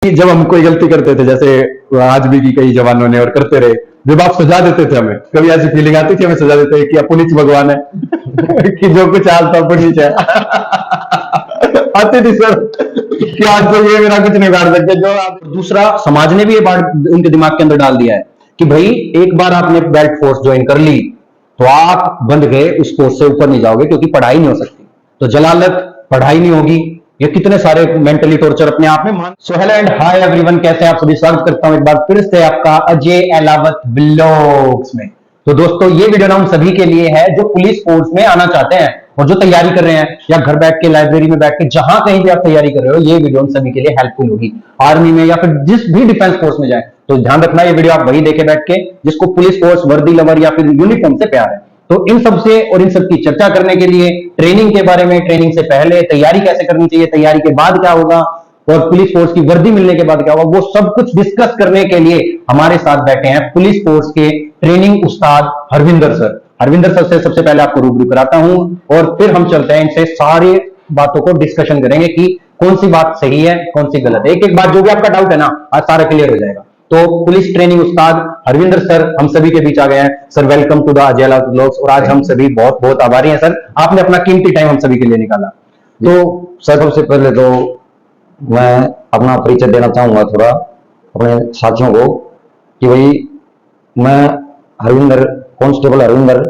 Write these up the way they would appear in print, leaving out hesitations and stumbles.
कि जब हम कोई गलती करते थे, जैसे आज भी की कई जवानों ने और करते रहे, जब आप सजा देते थे हमें, कभी ऐसी फीलिंग आती थी हमें सजा देते कि पुनीत भगवान है कि जो कुछ आज था पुनीत है आती थी सर कि आज तो ये मेरा कुछ नहीं कर सकते जो आप। दूसरा, समाज ने भी ये बात उनके दिमाग के अंदर डाल दिया है कि भाई एक बार आपने बेल्ट फोर्स ज्वाइन कर ली तो आप बंद गए, उस पोस्ट से ऊपर नहीं जाओगे क्योंकि पढ़ाई नहीं हो सकती। तो जलालत, पढ़ाई नहीं होगी, ये कितने सारे मेंटली टॉर्चर अपने आप में मान। So hello and hi everyone, कैसे हैं आप सभी? स्वागत करता हूं एक बार फिर से आपका अजय एलावत ब्लॉग्स में। तो दोस्तों, ये वीडियो ना उन सभी के लिए है जो पुलिस फोर्स में आना चाहते हैं और जो तैयारी कर रहे हैं, या घर बैठ के लाइब्रेरी में बैठ के जहां कहीं भी आप तैयारी कर रहे हो, ये वीडियो उन सभी के लिए हेल्पफुल होगी। आर्मी में या फिर जिस भी डिफेंस फोर्स में जाए तो ध्यान रखना, ये वीडियो आप वही देखे बैठ के जिसको पुलिस फोर्स, वर्दी लवर या फिर यूनिफॉर्म से प्यार है। तो इन सब से और इन सब की चर्चा करने के लिए, ट्रेनिंग के बारे में, ट्रेनिंग से पहले तैयारी कैसे करनी चाहिए, तैयारी के बाद क्या होगा और पुलिस फोर्स की वर्दी मिलने के बाद क्या होगा, वो सब कुछ डिस्कस करने के लिए हमारे साथ बैठे हैं पुलिस फोर्स के ट्रेनिंग उस्ताद हरविंदर सर। हरविंदर सर से सबसे पहले आपको रूबरू कराता हूं और फिर हम चलते हैं इनसे सारी बातों को डिस्कशन करेंगे कि कौन सी बात सही है, कौन सी गलत है। एक एक बात जो भी आपका डाउट है ना, आज सारा क्लियर हो जाएगा। तो पुलिस ट्रेनिंग उस्ताद हरविंदर सर हम सभी के बीच आ गए हैं। Sir welcome to the Ajay Ahlawat blogs. और आज हम सभी बहुत बहुत आभारी हैं सर, आपने अपना कीमती टाइम हम सभी के लिए निकाला। तो सर, सबसे पहले तो मैं अपना परिचय देना चाहूंगा थोड़ा अपने साथियों को कि भाई मैं हरविंदर, कांस्टेबल हरविंदर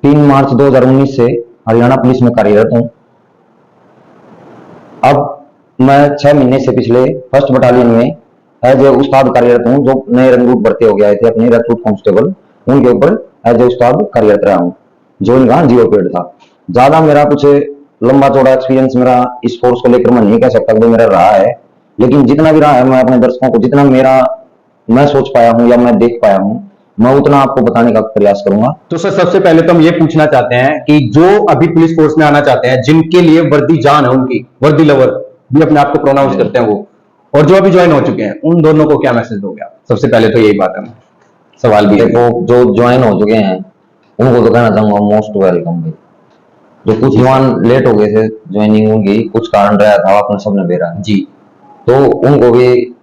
3 मार्च 2019 से हरियाणा पुलिस में कार्यरत हूं। अब मैं 6 महीने से पिछले 1st बटालियन में एज ए उस्ताद कार्यरत हूँ। जो नए रंगरूट भर्ती हो गए थे अपने रिक्रूट कांस्टेबल, उनके ऊपर एज ए उस्ताद कार्यरत रहा हूँ, जो इनका 0 पीरियड था। ज्यादा मेरा कुछ लंबा चौड़ा एक्सपीरियंस मेरा इस फोर्स को लेकर मैं नहीं कह सकता कि मेरा रहा है, लेकिन जितना भी रहा है मैं अपने दर्शकों को जितना मैं सोच पाया हूँ या मैं देख पाया हूँ, मैं उतना आपको बताने का प्रयास करूंगा। तो सर सबसे पहले तो हम ये पूछना चाहते हैं कि जो अभी पुलिस फोर्स में आना चाहते हैं, जिनके लिए वर्दी जान है, उनकी वर्दी लवर भी अपने आप को प्रोनाउंस करते हैं वो, और जो अभी ज्वाइन हो चुके हैं, उन दोनों को क्या मैसेज दोगे आप? सबसे पहले तो यही बात है, सवाल भी देखो, जो ज्वाइन हो चुके हैं उनको तो कहना चाहूंगा मोस्ट वेलकम भाई। जो कुछ जवान लेट हो गए थे ज्वाइनिंग, उनकी कुछ कारण रहा था, आपने सबने बेरा जी, तो उनको भी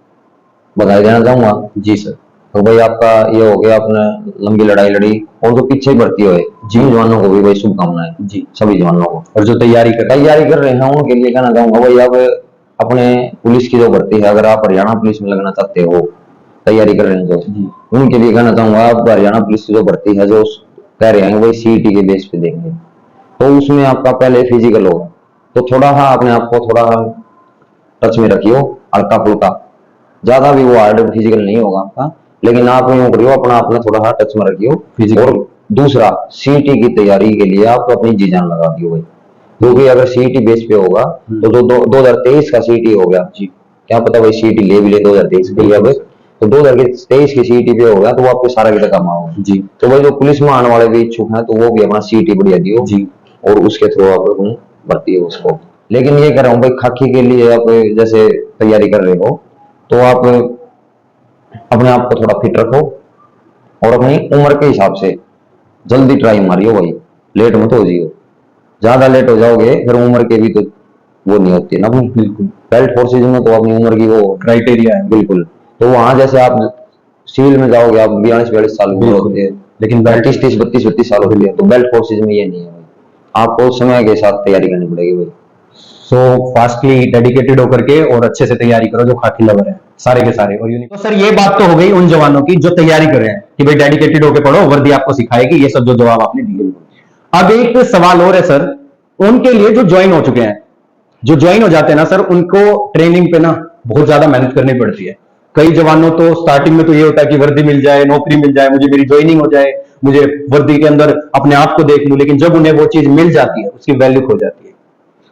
बधाई देना चाहूंगा। जी सर। तो भाई आपका ये हो गया, आपने लंबी लड़ाई लड़ी, और जो पीछे भर्ती हुए जिन जवानों को भी भाई शुभकामनाएं जी, सभी जवानों को। और जो तैयारी कर रहे हैं उनके लिए कहना चाहूंगा भाई, अब अपने पुलिस की जो भर्ती है, अगर आप हरियाणा पुलिस में लगना चाहते हो, तैयारी कर रहे हैं जो, उनके लिए कहना चाहूंगा आप हरियाणा पुलिस की जो भर्ती है, जो कह रहे हैं वही सीईटी के बेस पे देंगे, तो उसमें आपका पहले फिजिकल होगा। तो थोड़ा हाँ अपने आप को थोड़ा टच में रखियो, हल्का फुल्का, ज्यादा भी वो हार्ड फिजिकल नहीं होगा आपका, लेकिन आप यूं करियो, अपना अपना थोड़ा हाँ टच में रखियो फिजिकल। और दूसरा, सीईटी की तैयारी के लिए आप अपनी जी जान लगा दियो भाई, क्योंकि अगर सीईटी बेस पे होगा तो जो 2023 का सीईटी हो गया जी, क्या पता भाई सीईटी ले भी ले 2023 के लिए, अब तो 2023 की सीईटी पे होगा तो वो आपके सारा की काम होगा जी। तो भाई जो पुलिस में आने वाले भी इच्छुक हैं, तो वो भी अपना सीईटी बढ़िया दियो जी, और उसके थ्रू आप भर्ती है उसको। लेकिन ये कह रहा हूँ भाई, खाकी के लिए आप जैसे तैयारी कर रहे हो, तो आप अपने आप को थोड़ा फिट रखो और अपनी उम्र के हिसाब से जल्दी ट्राई मारियो भाई, लेट मत हो जियो। ज्यादा लेट हो जाओगे फिर उम्र के भी तो वो नहीं होती है ना। बिल्कुल, बेल्ट फोर्सेज में तो अपनी उम्र की वो क्राइटेरिया है बिल्कुल। तो वहां जैसे आप सिविल में जाओगे, आप 42-42 साल की उम्र होती है, लेकिन 30-32 साल होती है, तो बेल्ट फोर्सेज में ये नहीं है भाई, आपको समय के साथ तैयारी करनी पड़ेगी भाई। सो फास्टली डेडिकेटेड होकर के और अच्छे से तैयारी करो, जो खाकी लवर है सारे के सारे। और तो सर ये बात तो हो गई उन जवानों की जो तैयारी कर रहे हैं कि भाई डेडिकेटेड होकर पढ़ो, वर्दी आपको सिखाएगी, ये सब जो जवाब आपने दिए। अब एक सवाल और है सर, उनके लिए जो ज्वाइन हो चुके हैं, जो ज्वाइन हो जाते हैं ना सर, उनको ट्रेनिंग पे ना बहुत ज्यादा मेहनत करनी पड़ती है। कई जवानों तो स्टार्टिंग में तो ये होता है कि वर्दी मिल जाए, नौकरी मिल जाए, मुझे मेरी ज्वाइनिंग हो जाए, मुझे वर्दी के अंदर अपने आप को देख लूं, लेकिन जब उन्हें वो चीज मिल जाती है उसकी वैल्यू खो जाती है।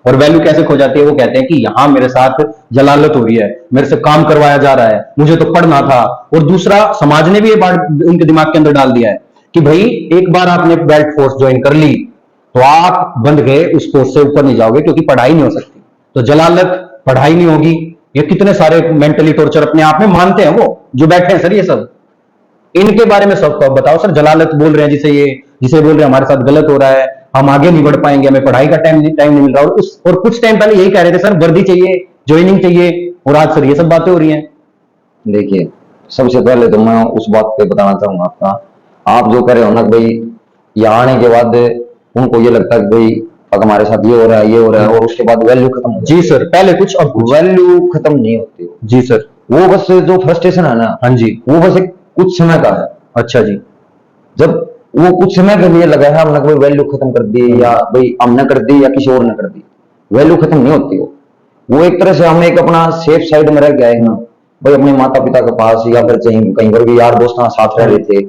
और वैल्यू कैसे खो जाती है? वो कहते हैं कि यहां मेरे साथ जलालत हो रही है, मेरे से काम करवाया जा रहा है, मुझे तो पढ़ना था। और दूसरा, समाज ने भी ये बात उनके दिमाग के अंदर डाल दिया है कि भाई एक बार आपने बेल्ट फोर्स ज्वाइन कर ली तो आप बंद गए, उस पोस्ट से ऊपर नहीं जाओगे क्योंकि पढ़ाई नहीं हो सकती। तो जलालत, पढ़ाई नहीं होगी, ये कितने सारे मेंटली टॉर्चर अपने आप में मानते हैं वो जो बैठे हैं सर। ये सब इनके बारे में सब बताओ सर। जलालत बोल रहे हैं जिसे बोल रहे हैं हमारे साथ गलत हो रहा है, हम आगे नहीं बढ़ पाएंगे, हमें पढ़ाई का टाइम नहीं मिल रहा। और कुछ टाइम पहले यही कह रहे थे सर, वर्दी चाहिए, ज्वाइनिंग चाहिए, और आज सर ये सब बातें हो रही हैं। देखिए, सबसे पहले तो मैं उस बात पे बताना चाहूंगा आपका, आप जो कह रहे हो ना कि भाई यहाँ आने के बाद उनको ये लगता है कि भाई अब हमारे साथ ये हो रहा है, ये हो रहा है, और उसके बाद वैल्यू खत्म हो जी सर, पहले कुछ अब कुछ। वैल्यू खत्म नहीं होती हो। जी सर। वो बस जो फ्रस्ट्रेशन है ना, हाँ जी। वो बस एक कुछ समय का है। अच्छा जी। जब वो कुछ समय के लिए लगा है, हमने कोई वैल्यू खत्म कर दी या भाई हमने कर दी या किसी और ने कर दी, वैल्यू खत्म नहीं होती वो एक तरह से हम एक अपना सेफ साइड में रह गए हैं भाई, अपने माता पिता के पास या फिर कहीं कहीं पर भी यार दोस्त साथ रह रहे थे,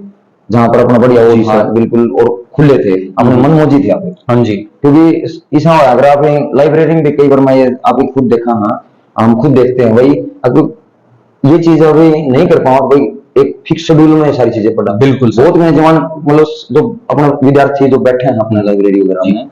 जहां पर अपना बढ़िया वो था बिल्कुल, और खुले थे, अपने मनमौजी थे आप। हाँ जी। क्योंकि ऐसा अगर आपने लाइब्रेरी में भी कई बार मैं ये आपने खुद देखा, हाँ हम खुद देखते हैं भाई, अगर ये चीज अभी नहीं कर पाऊँ भाई, एक फिक्स शेड्यूल में सारी चीजें पढ़ा बिल्कुल बहुत में जवान मतलब जो अपना विद्यार्थी जो बैठे हैं अपना लाइब्रेरी वगैरह में,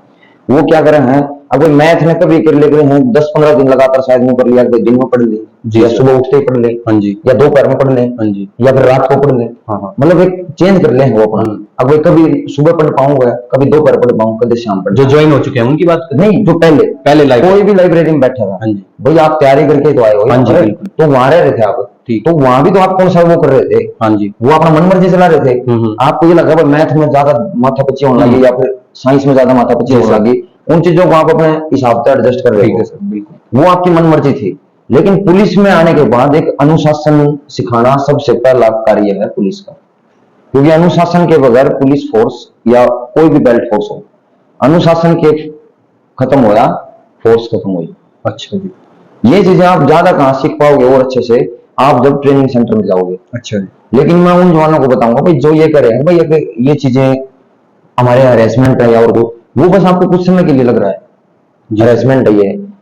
वो क्या कर रहे हैं, अब कोई मैथ में कभी कर ले हैं 10-15 दिन लगातार शायद में पढ़ लिया, दिन में पढ़ ले या सुबह उठते ही पढ़ ले, हाँ जी, या दोपहर में पढ़ ले, हाँ जी, या फिर रात को पढ़ ले, हाँ, मतलब एक चेंज कर ले वो अपना। अब कोई कभी सुबह पढ़ पाऊंगा, कभी दोपहर पढ़ पाऊंगा, कभी शाम पढ़, जो ज्वाइन हो चुके हैं उनकी बात नहीं, जो पहले कोई भी लाइब्रेरी में बैठा था, हाँ जी, भाई आप तैयारी करके तो आए हो, हाँ जी, तो वहां रह रहे थे आप, तो वहां भी तो आप कौन सा वो कर रहे थे, हाँ जी, वो अपना मन मर्जी चला रहे थे, आपको ये लगा भाई मैथ में ज्यादा माथापच्ची होने लगी या फिर साइंस में ज्यादा माथापच्ची होने लगी, उन चीजों को आप अपने हिसाब से एडजस्ट कर रहे हो, वो आपकी मन मर्जी थी। लेकिन पुलिस में आने के बाद एक अनुशासन सिखाना सबसे पहला कार्य है पुलिस का, क्योंकि अनुशासन के बगैर पुलिस फोर्स या कोई भी बेल्ट फोर्स हो, अनुशासन के खत्म होया फोर्स खत्म हुई। अच्छा जी। ये चीजें आप ज्यादा कहाँ सीख पाओगे और अच्छे से, आप जब ट्रेनिंग सेंटर में जाओगे। अच्छा जी। लेकिन मैं उन जवानों को बताऊंगा भाई जो ये करे भाई, अगर ये चीजें हमारे हरेसमेंट है या और वो बस आपको कुछ समय के लिए लग रहा है हरेसमेंट है,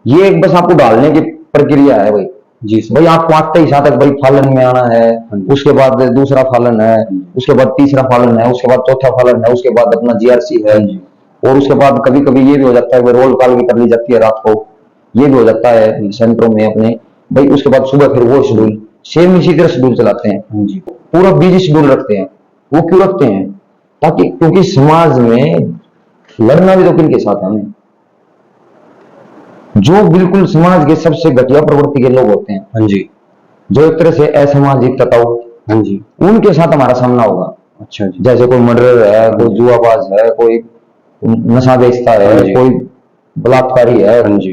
ये एक बस आपको डालने की प्रक्रिया है भाई। जी भाई आपको आते ही साथ भाई फालन में आना है, उसके बाद दूसरा फालन है, उसके बाद तीसरा फालन है, उसके बाद चौथा फालन है, उसके बाद अपना जीआरसी है, और उसके बाद कभी कभी ये भी हो जाता है रोल कॉल भी कर ली जाती है रात को, ये भी हो जाता है सेंटरों में अपने भाई। उसके बाद सुबह फिर वो शेड्यूल सेम इसी तरह शेड्यूल चलाते हैं, पूरा बिजी शेड्यूल रखते हैं। वो क्यों रखते हैं? ताकि क्योंकि समाज में लड़ना भी तो किनके साथ है, हमें जो बिल्कुल समाज के सबसे घटिया प्रवृत्ति के लोग होते हैं, हाँ जी, जो एक तरह से असामाजिक तत्व, हाँ जी, उनके साथ हमारा सामना होगा। अच्छा जी। जैसे कोई मर्डर है, कोई जुआबाज है, कोई नशा बेचता है, कोई बलात्कारी है, हाँ जी,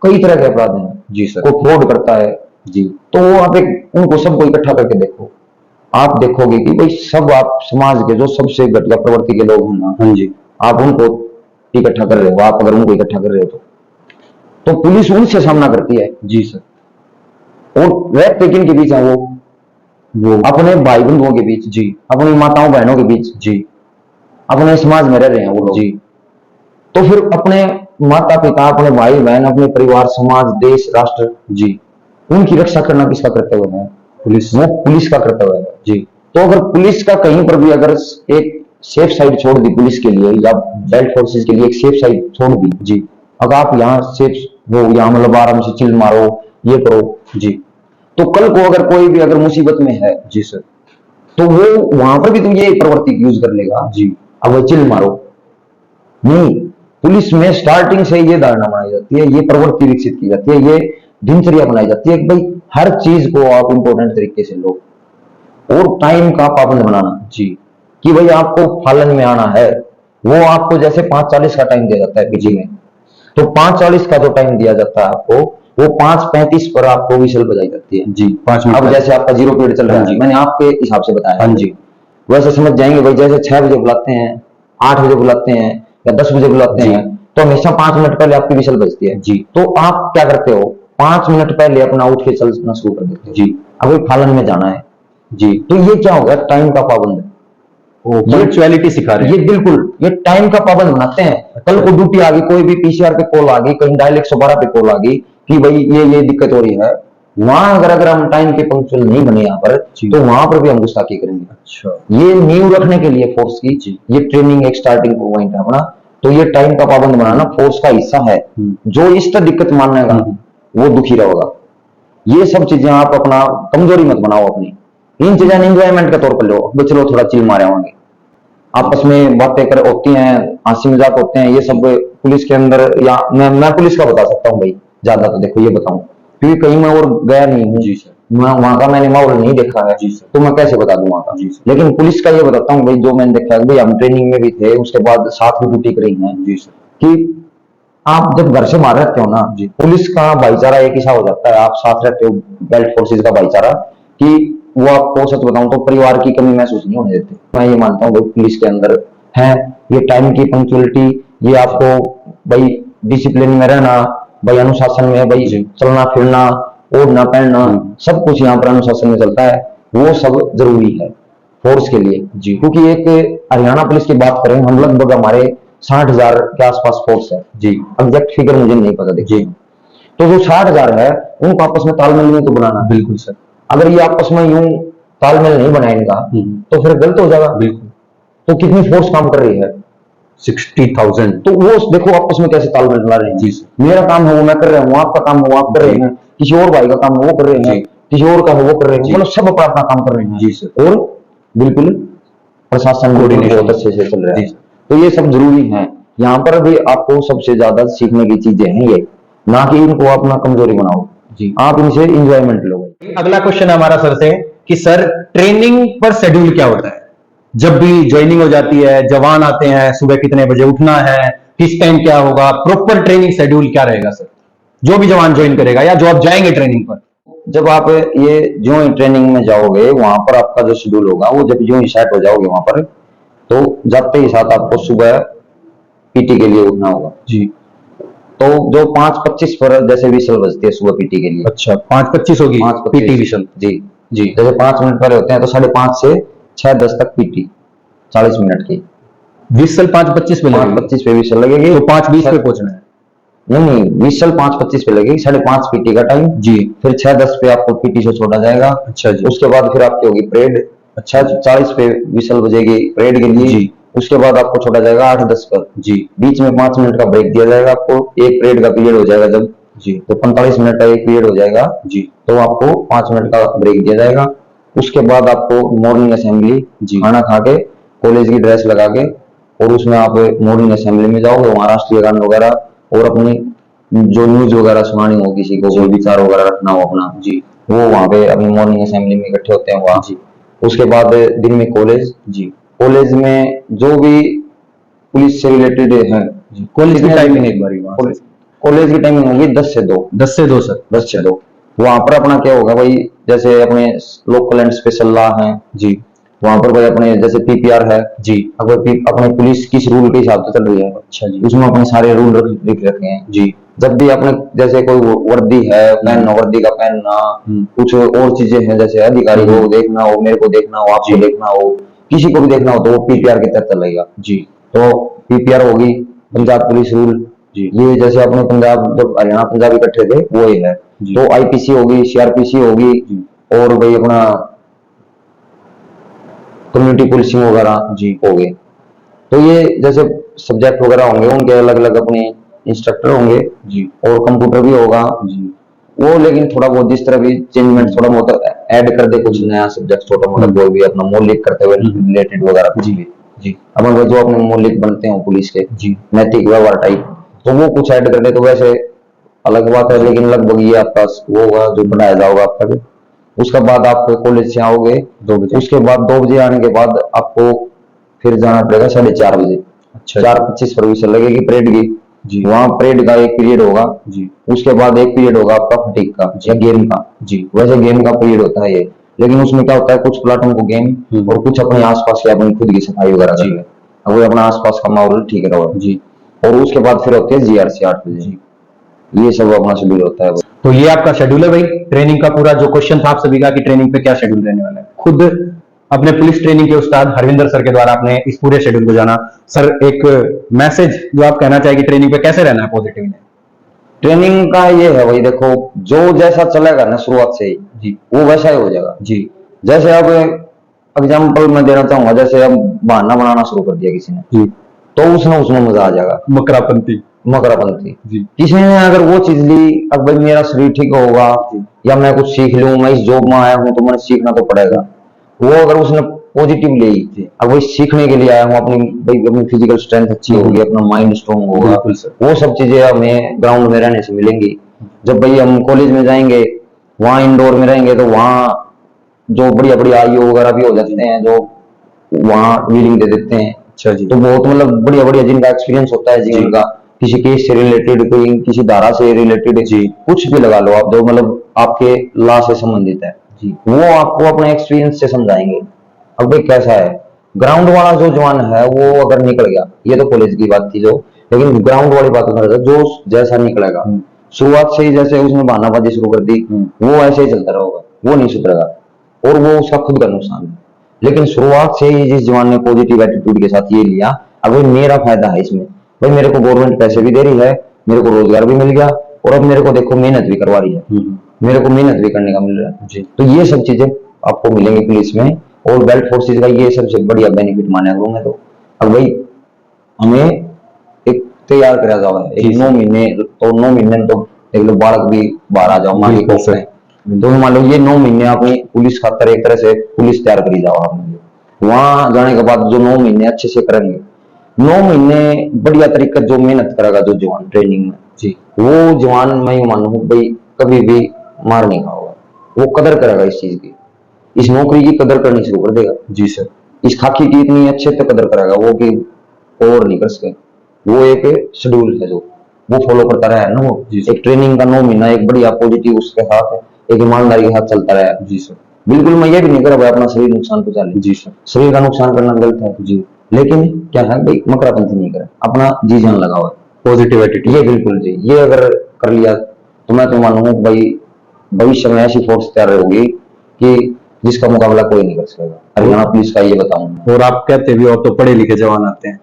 कई तरह के अपराध हैं जी सर, कोई फ्रॉड करता है जी। तो आप एक उनको सबको इकट्ठा करके देखो, आप देखोगे कि भाई सब आप समाज के जो सबसे घटिया प्रवृत्ति के लोग हैं ना, हाँ जी, आप उनको इकट्ठा कर रहे हो। आप अगर उनको इकट्ठा कर रहे हो तो पुलिस उनसे सामना करती है जी सर। और रहते किन के बीच है वो अपने भाई बंधुओं के बीच जी, अपनी माताओं बहनों के बीच जी, अपने समाज में रह रहे हैं वो लोग जी। तो फिर अपने माता पिता, अपने भाई बहन, अपने परिवार, समाज, देश, राष्ट्र जी, उनकी रक्षा करना किसका कर्तव्य है? पुलिस, वो पुलिस का कर्तव्य है जी। तो अगर पुलिस का कहीं पर भी अगर एक सेफ साइड छोड़ दी पुलिस के लिए या बेल्ट फोर्सेस के लिए एक सेफ साइड छोड़ दी जी, अगर आप यहाँ सेफ वो यहाँ मतलब आराम से चिल मारो, ये करो जी, तो कल को अगर कोई भी अगर मुसीबत में है जी सर, तो वो वहां पर भी तुम ये प्रवृत्ति यूज कर लेगा जी, अब वो चिल मारो नहीं। पुलिस में स्टार्टिंग से ये धारणा बनाई जाती है, ये प्रवृत्ति विकसित की जाती है, ये दिनचर्या बनाई जाती है कि भाई हर चीज को आप इंपॉर्टेंट तरीके से लो, और टाइम का पाबंद बनाना जी, कि भाई आपको फालन में आना है, वो आपको जैसे 5:40 का टाइम दिया जाता है पीजी में, तो 5:40 का जो टाइम दिया जाता है आपको, वो 5:35 पर आपको विशल बजाई जाती है जी, 5 मिनट। अब जैसे आपका 0 पीरियड चल रहा है, मैंने आपके हिसाब से बताया हाँ जी, वैसे समझ जाएंगे भाई, जैसे 6 बजे बुलाते हैं, 8 बजे बुलाते हैं या 10 बजे बुलाते हैं, तो हमेशा 5 मिनट पहले आपकी विशल बजती है जी। तो आप क्या करते हो, 5 मिनट पहले अपना उठ के चलना शुरू कर देते हो जी, अब फालन में जाना है जी। तो ये क्या होगा, टाइम का पाबंद, पंक्चुअलिटी सिखा रहे हैं, ये बिल्कुल ये टाइम का पाबंद बनाते हैं। कल को ड्यूटी आ गई, कोई भी पीसीआर पे कॉल आ गई, कहीं डायल 112 पे कॉल आ गई कि भाई ये दिक्कत हो रही है, वहां अगर हम टाइम के पंक्चुअल नहीं बने यहाँ पर, तो वहां पर भी हम गुस्ताखी करेंगे। अच्छा, ये नींव रखने के लिए फोर्स की ये ट्रेनिंग एक स्टार्टिंग पॉइंट है अपना। तो ये टाइम का पाबंद बनाना फोर्स का हिस्सा है। जो इस तरह दिक्कत मानेगा वो दुखी रहेगा। ये सब चीजें आप अपना कमजोरी मत बनाओ अपनी, इन चीजें एंजॉयमेंट के तौर पर लो, चलो थोड़ा चिल मारे होंगे, आपस में बातें कर होती हैं, हंसी मजाक होते हैं, ये सब पुलिस के अंदर। या मैं पुलिस का बता सकता हूँ भाई, ज्यादा तो देखो ये बताऊं, क्योंकि कहीं मैं और गया नहीं हूँ, जी सर। वहां का मैंने माहौल नहीं देखा है, जी सर। तो मैं कैसे बता दूं वहां का। जी सर। लेकिन पुलिस का ये बताता हूँ भाई, जो मैंने देखा है भाई, हम ट्रेनिंग में भी थे, उसके बाद साथ में ड्यूटी करी है जी सर। कि आप जब घर से बाहर रहते हो ना, जी। पुलिस का भाईचारा एक ऐसा हो जाता है, आप साथ रहते हो, बेल्ट फोर्सेज का भाईचारा, कि वो आपको सच बताऊं तो परिवार की कमी महसूस नहीं होने देते। मैं ये मानता हूँ भाई पुलिस के अंदर है ये टाइम की पंक्चुअलिटी, ये आपको भाई डिसिप्लिन में रहना, भाई अनुशासन में, भाई जी। चलना फिरना, ओढ़ना पहनना, सब कुछ यहाँ पर अनुशासन में चलता है, वो सब जरूरी है फोर्स के लिए। जी। क्योंकि एक हरियाणा पुलिस की बात करें हम, लगभग हमारे 60,000 के आसपास फोर्स है जी। एग्जैक्ट फिगर मुझे नहीं पता देखिए। जी। तो जो 60,000 है उनको आपस में तालमेल नहीं तो बनाना है। बिल्कुल सर। अगर ये आपस में यूं तालमेल नहीं बनाएगा तो फिर गलत हो जाएगा। बिल्कुल। तो कितनी फोर्स काम कर रही है? 60,000। तो वो देखो आपस में कैसे तालमेल बना रहे हैं। जी सर। मेरा काम है वो मैं कर रहा हूँ, आपका काम है वो आप कर रहे हैं, किसी और भाई का काम है वो कर रहे हैं, जी। किसी और का है वो कर रहे हैं, जी। मतलब सब अपना अपना काम कर रहे हैं। जी सर। और बिल्कुल प्रशासन कोऑर्डिनेशन बहुत अच्छे से चल रहा है। जी। तो ये सब जरूरी है। यहाँ पर भी आपको सबसे ज्यादा सीखने की चीजें हैं ये, ना कि इनको अपना कमजोरी बनाओ। जी। आप इनसे इंजॉयमेंट लो। अगला क्वेश्चन है हमारा सर से कि सर ट्रेनिंग पर शेड्यूल क्या होता है? जब भी ज्वाइनिंग हो जाती है, जवान आते हैं, सुबह कितने बजे उठना है, किस टाइम क्या होगा, प्रॉपर ट्रेनिंग शेड्यूल क्या रहेगा सर, जो भी जवान ज्वाइन करेगा या जो आप जाएंगे ट्रेनिंग पर? जब आप ये जो ही ट्रेनिंग में जाओगे वहां पर आपका जो शेड्यूल होगा, वो जब जो ही सेट हो जाओगे वहां पर, तो जाते ही साथ आपको सुबह पीटी के लिए उठना होगा। जी। तो जो 5:25 पर जैसे विसल बजती है सुबह पीटी के लिए। अच्छा, 5:25 होगी 5:25 पीटी विशन? जी। जी। जैसे 5 मिनट पहले होते हैं तो 5:30 से 6:10 तक पीटी 40 मिनट की। विसल 5:25 पे लगेगी? 5:25 पे विसल लगेगी। तो 5:20 पे पहुंचना है? नहीं, विसल 5:25 पे लगेगी, 5:30 पीटी का टाइम जी। फिर 6:10 पे आपको पीटी से छोड़ा जाएगा। अच्छा जी। उसके बाद फिर आपकी होगी परेड। अच्छा। 6:40 पे विसल बजेगी परेड के लिए। जी। उसके बाद आपको छोड़ा जाएगा 8:10 पर। जी। बीच में 5 मिनट का ब्रेक दिया जाएगा आपको, एक परेड का पीरियड हो जाएगा जब। जी। तो 45 मिनट का एक पीरियड हो जाएगा। जी। तो आपको 5 मिनट का ब्रेक दिया जाएगा। उसके बाद आपको मॉर्निंग असेंबली, जी। खाना खा के, कॉलेज की ड्रेस लगा के, और उसमें आप मॉर्निंग असेंबली में जाओगे, वहां राष्ट्रीय गान वगैरह और अपनी जो न्यूज वगैरह सुनानी हो, किसी को कोई विचार वगैरह रखना हो अपना, जी, वो वहां पे अपनी मॉर्निंग असेंबली में इकट्ठे होते हैं वहां। जी। उसके बाद दिन में कॉलेज। जी। कॉलेज में जो भी पुलिस से रिलेटेड है, कॉलेज की टाइमिंग एक बार वहां से? कॉलेज की टाइमिंग होगी 10 से 2। 10 से 2 सर? 10 से 2। वहां पर अपना क्या होगा भाई, जैसे अपने लोकल एंड स्पेशल लॉ है जी, वहां पर भाई अपने जैसे पीपीआर है जी, अगर अपने पुलिस किस रूल के हिसाब से चल रही है, अच्छा जी, उसमें अपने सारे रूल लिख रखे हैं जी। जब भी अपने जैसे कोई वर्दी है, पहनना, वर्दी का पहनना, कुछ और चीजें हैं जैसे अधिकारी को देखना हो, मेरे को देखना हो, आपको देखना हो, किसी को भी देखना हो, तो वो पीपीआर के तहत चलेगा जी। तो पीपीआर होगी पंजाब पुलिस रूल जी। ये, जैसे अपने पंजाब जब हरियाणा पंजाब इकट्ठे थे वो ही है। जी। तो आईपीसी होगी, सीआरपीसी होगी जी। और भाई अपना कम्युनिटी पुलिसिंग वगैरह जी। हो गए। तो ये जैसे सब्जेक्ट वगैरह होंगे, उनके अलग अलग अपने इंस्ट्रक्टर होंगे जी, और कंप्यूटर भी होगा जी। वो, लेकिन थोड़ा बहुत जिस तरह भी चेंजमेंट थोड़ा बहुत ऐड कर दे, कुछ नया सब्जेक्ट छोटा मोटा कोई भी अपना मौलिक करते हुए रिलेटेड वगैरह कुछ भी। जी। अब अगर जो अपने मौलिक बनते हो पुलिस के, जी। नैतिक व्यवहार टाइप, तो वो कुछ ऐड कर दे तो वैसे अलग बात है, लेकिन लगभग ये आपका वो होगा जो पढ़ाया जाओगा आपका भी। उसके बाद आप कॉलेज से आओगे 2 बजे। उसके बाद 2 बजे आने के बाद आपको फिर जाना पड़ेगा 4:30 बजे। अच्छा। 4:25 पर विसल लगेगी परेड की। जी। वहां परेड का एक पीरियड होगा। जी। उसके बाद एक पीरियड होगा आपका फटीक का या गेम का। जी। वैसे गेम का पीरियड होता है ये, लेकिन उसमें क्या होता है कुछ प्लाटून को गेम और कुछ अपने आसपास की अपनी खुद की सफाई वगैरह कर ले, वो अपना आसपास का माहौल ठीक रहो जी। और उसके बाद फिर होती है जीआरसी 8 बजे। ये सब अपना शेड्यूल होता है। तो ये आपका शेड्यूल है भाई ट्रेनिंग का पूरा। जो क्वेश्चन था आप सभी का कि ट्रेनिंग पे क्या शेड्यूल रहने वाला है, खुद अपने पुलिस ट्रेनिंग के उस्ताद हरविंदर सर के द्वारा आपने इस पूरे शेड्यूल को जाना। सर एक मैसेज जो आप कहना चाहेंगे ट्रेनिंग पे कैसे रहना है पॉजिटिव? ट्रेनिंग का ये है भाई, देखो जो जैसा चलेगा ना शुरुआत से ही जी, वो वैसा ही हो जाएगा जी। जैसे अब एग्जाम्पल मैं देना चाहूंगा, जैसे अब बहाना बनाना शुरू कर दिया किसी ने जी, तो उसमें मजा आ जाएगा। मकरापंथी। मकरापंथी जी। किसी ने अगर वो चीज ली, अब भाई मेरा शरीर ठीक होगा या मैं कुछ सीख लूं, मैं इस जॉब में आया हूं तो मैंने सीखना तो पड़ेगा, वो अगर उसने पॉजिटिव ले थी, अब वही सीखने के लिए आया हूँ, अपनी फिजिकल स्ट्रेंथ अच्छी होगी, अपना माइंड स्ट्रॉन्ग होगा, वो सब चीजें हमें ग्राउंड में रहने से मिलेंगी। जब भाई हम कॉलेज में जाएंगे, वहाँ इंडोर में रहेंगे, तो वहाँ जो बढ़िया बढ़िया आईओ वगैरह भी हो जाते हैं, जो वहाँ रीडिंग दे देते हैं। अच्छा जी। तो बहुत मतलब बढ़िया बढ़िया जिनका एक्सपीरियंस होता है जीवन का, किसी केस से रिलेटेड, कोई किसी धारा से रिलेटेड, जी। कुछ भी लगा लो आप, जो मतलब आपके लॉ से संबंधित है जी। वो आपको अपने एक्सपीरियंस से समझाएंगे। अब भाई कैसा है, ग्राउंड वाला जो जवान है वो अगर निकल गया, ये तो कॉलेज की बात थी जो, लेकिन ग्राउंड वाली बात कर रहा था, जो जैसा निकलेगा शुरुआत से ही, जैसे उसने बहानाबाजी शुरू कर दी, वो ऐसे ही चलता रहेगा, वो नहीं सुधरेगा, और वो उसका खुद का नुकसान है। लेकिन शुरुआत से ही जिस जवान ने पॉजिटिव एटीट्यूड के साथ ये लिया, अब भाई मेरा फायदा है इसमें, भाई मेरे को गवर्नमेंट पैसे भी दे रही है, मेरे को रोजगार भी मिल गया, और अब मेरे को देखो मेहनत भी करवा रही है, मेरे को मेहनत भी करने का मिल रहा है। तो ये सब चीजें आपको मिलेंगी पुलिस में, और बेल्ट फोर्सेज का ये सबसे बढ़िया बेनिफिट माने करूंगा। तो अब भाई हमें एक तैयार करा जाओ है, एक 9 महीने, तो 9 महीने तो देख लो बालक भी बाहर आ जाओ माँ की कोख में, तो मान लो ये 9 महीने अपनी पुलिस खातर एक तरह से पुलिस तैयार करी जाओ आपने। वहां जाने के बाद जो 9 महीने अच्छे से करेंगे, 9 महीने बढ़िया तरीके जो मेहनत करेगा जो जवान ट्रेनिंग में जी, वो जवान मैं मानू भाई कभी भी मार नहीं खाओगा, वो कदर करेगा इस चीज की, इस नौकरी की कदर करनी शुरू कर देगा। जी सर। इस खाकी की इतनी अच्छे से कदर करेगा वो कि और नहीं कर सके। वो एक शेड्यूल है जो वो फॉलो करता रहा है ना, वो एक ट्रेनिंग का 9 महीना एक बढ़िया पॉजिटिव उसके साथ है, एक ईमानदारी के साथ चलता रहा है। जी सर। बिल्कुल मैं ये भी नहीं करा भाई अपना शरीर नुकसान पहुंचा ले। जी सर। शरीर का नुकसान करना गलत है जी, लेकिन क्या है भाई मकरापंथी नहीं करे, अपना जी जान लगा हुआ है, पॉजिटिव एटीट्यूड, ये बिल्कुल जी, ये अगर कर लिया तो मैं तो मानूंगा भाई भविष्य में ऐसी फोर्स तैयार होगी कि जिसका मुकाबला कोई नहीं कर सकेगा। हरियाणा पुलिस का ये बताऊंगा। और आप कहते भी, और तो पढ़े लिखे जवान आते हैं।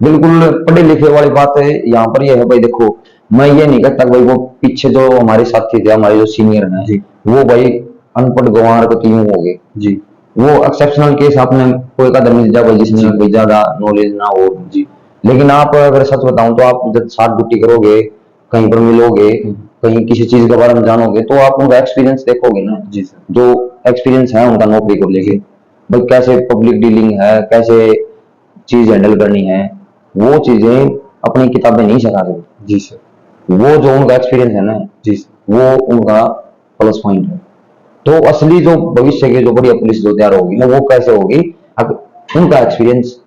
बिल्कुल पढ़े लिखे वाली बात है यहाँ पर, ये है भाई देखो, मैं ये नहीं कहता भाई वो पीछे जो हमारे साथी थे, हमारे जो सीनियर हैं, वो भाई अनपढ़ गंवार को तीनों हो गए जी, वो एक्सेप्शनल केस आपने कोई कदम मिल जाए जिसमें कोई ज्यादा नॉलेज ना हो जी। लेकिन आप अगर सच बताऊं तो आप जब 60 ड्यूटी करोगे, कहीं पर मिलोगे, कहीं किसी चीज के बारे में जानोगे, तो आप उनका एक्सपीरियंस देखोगे ना जी सर, जो एक्सपीरियंस है उनका नौकरी को लेके, भाई कैसे पब्लिक डीलिंग है, कैसे चीज हैंडल करनी है, वो चीजें अपनी किताबें नहीं सिखा सकती जी सर। वो जो उनका एक्सपीरियंस है ना जी, वो उनका प्लस पॉइंट है। तो असली जो भविष्य के जो बढ़िया पुलिस जो तैयार होगी ना, वो कैसे होगी, उनका एक्सपीरियंस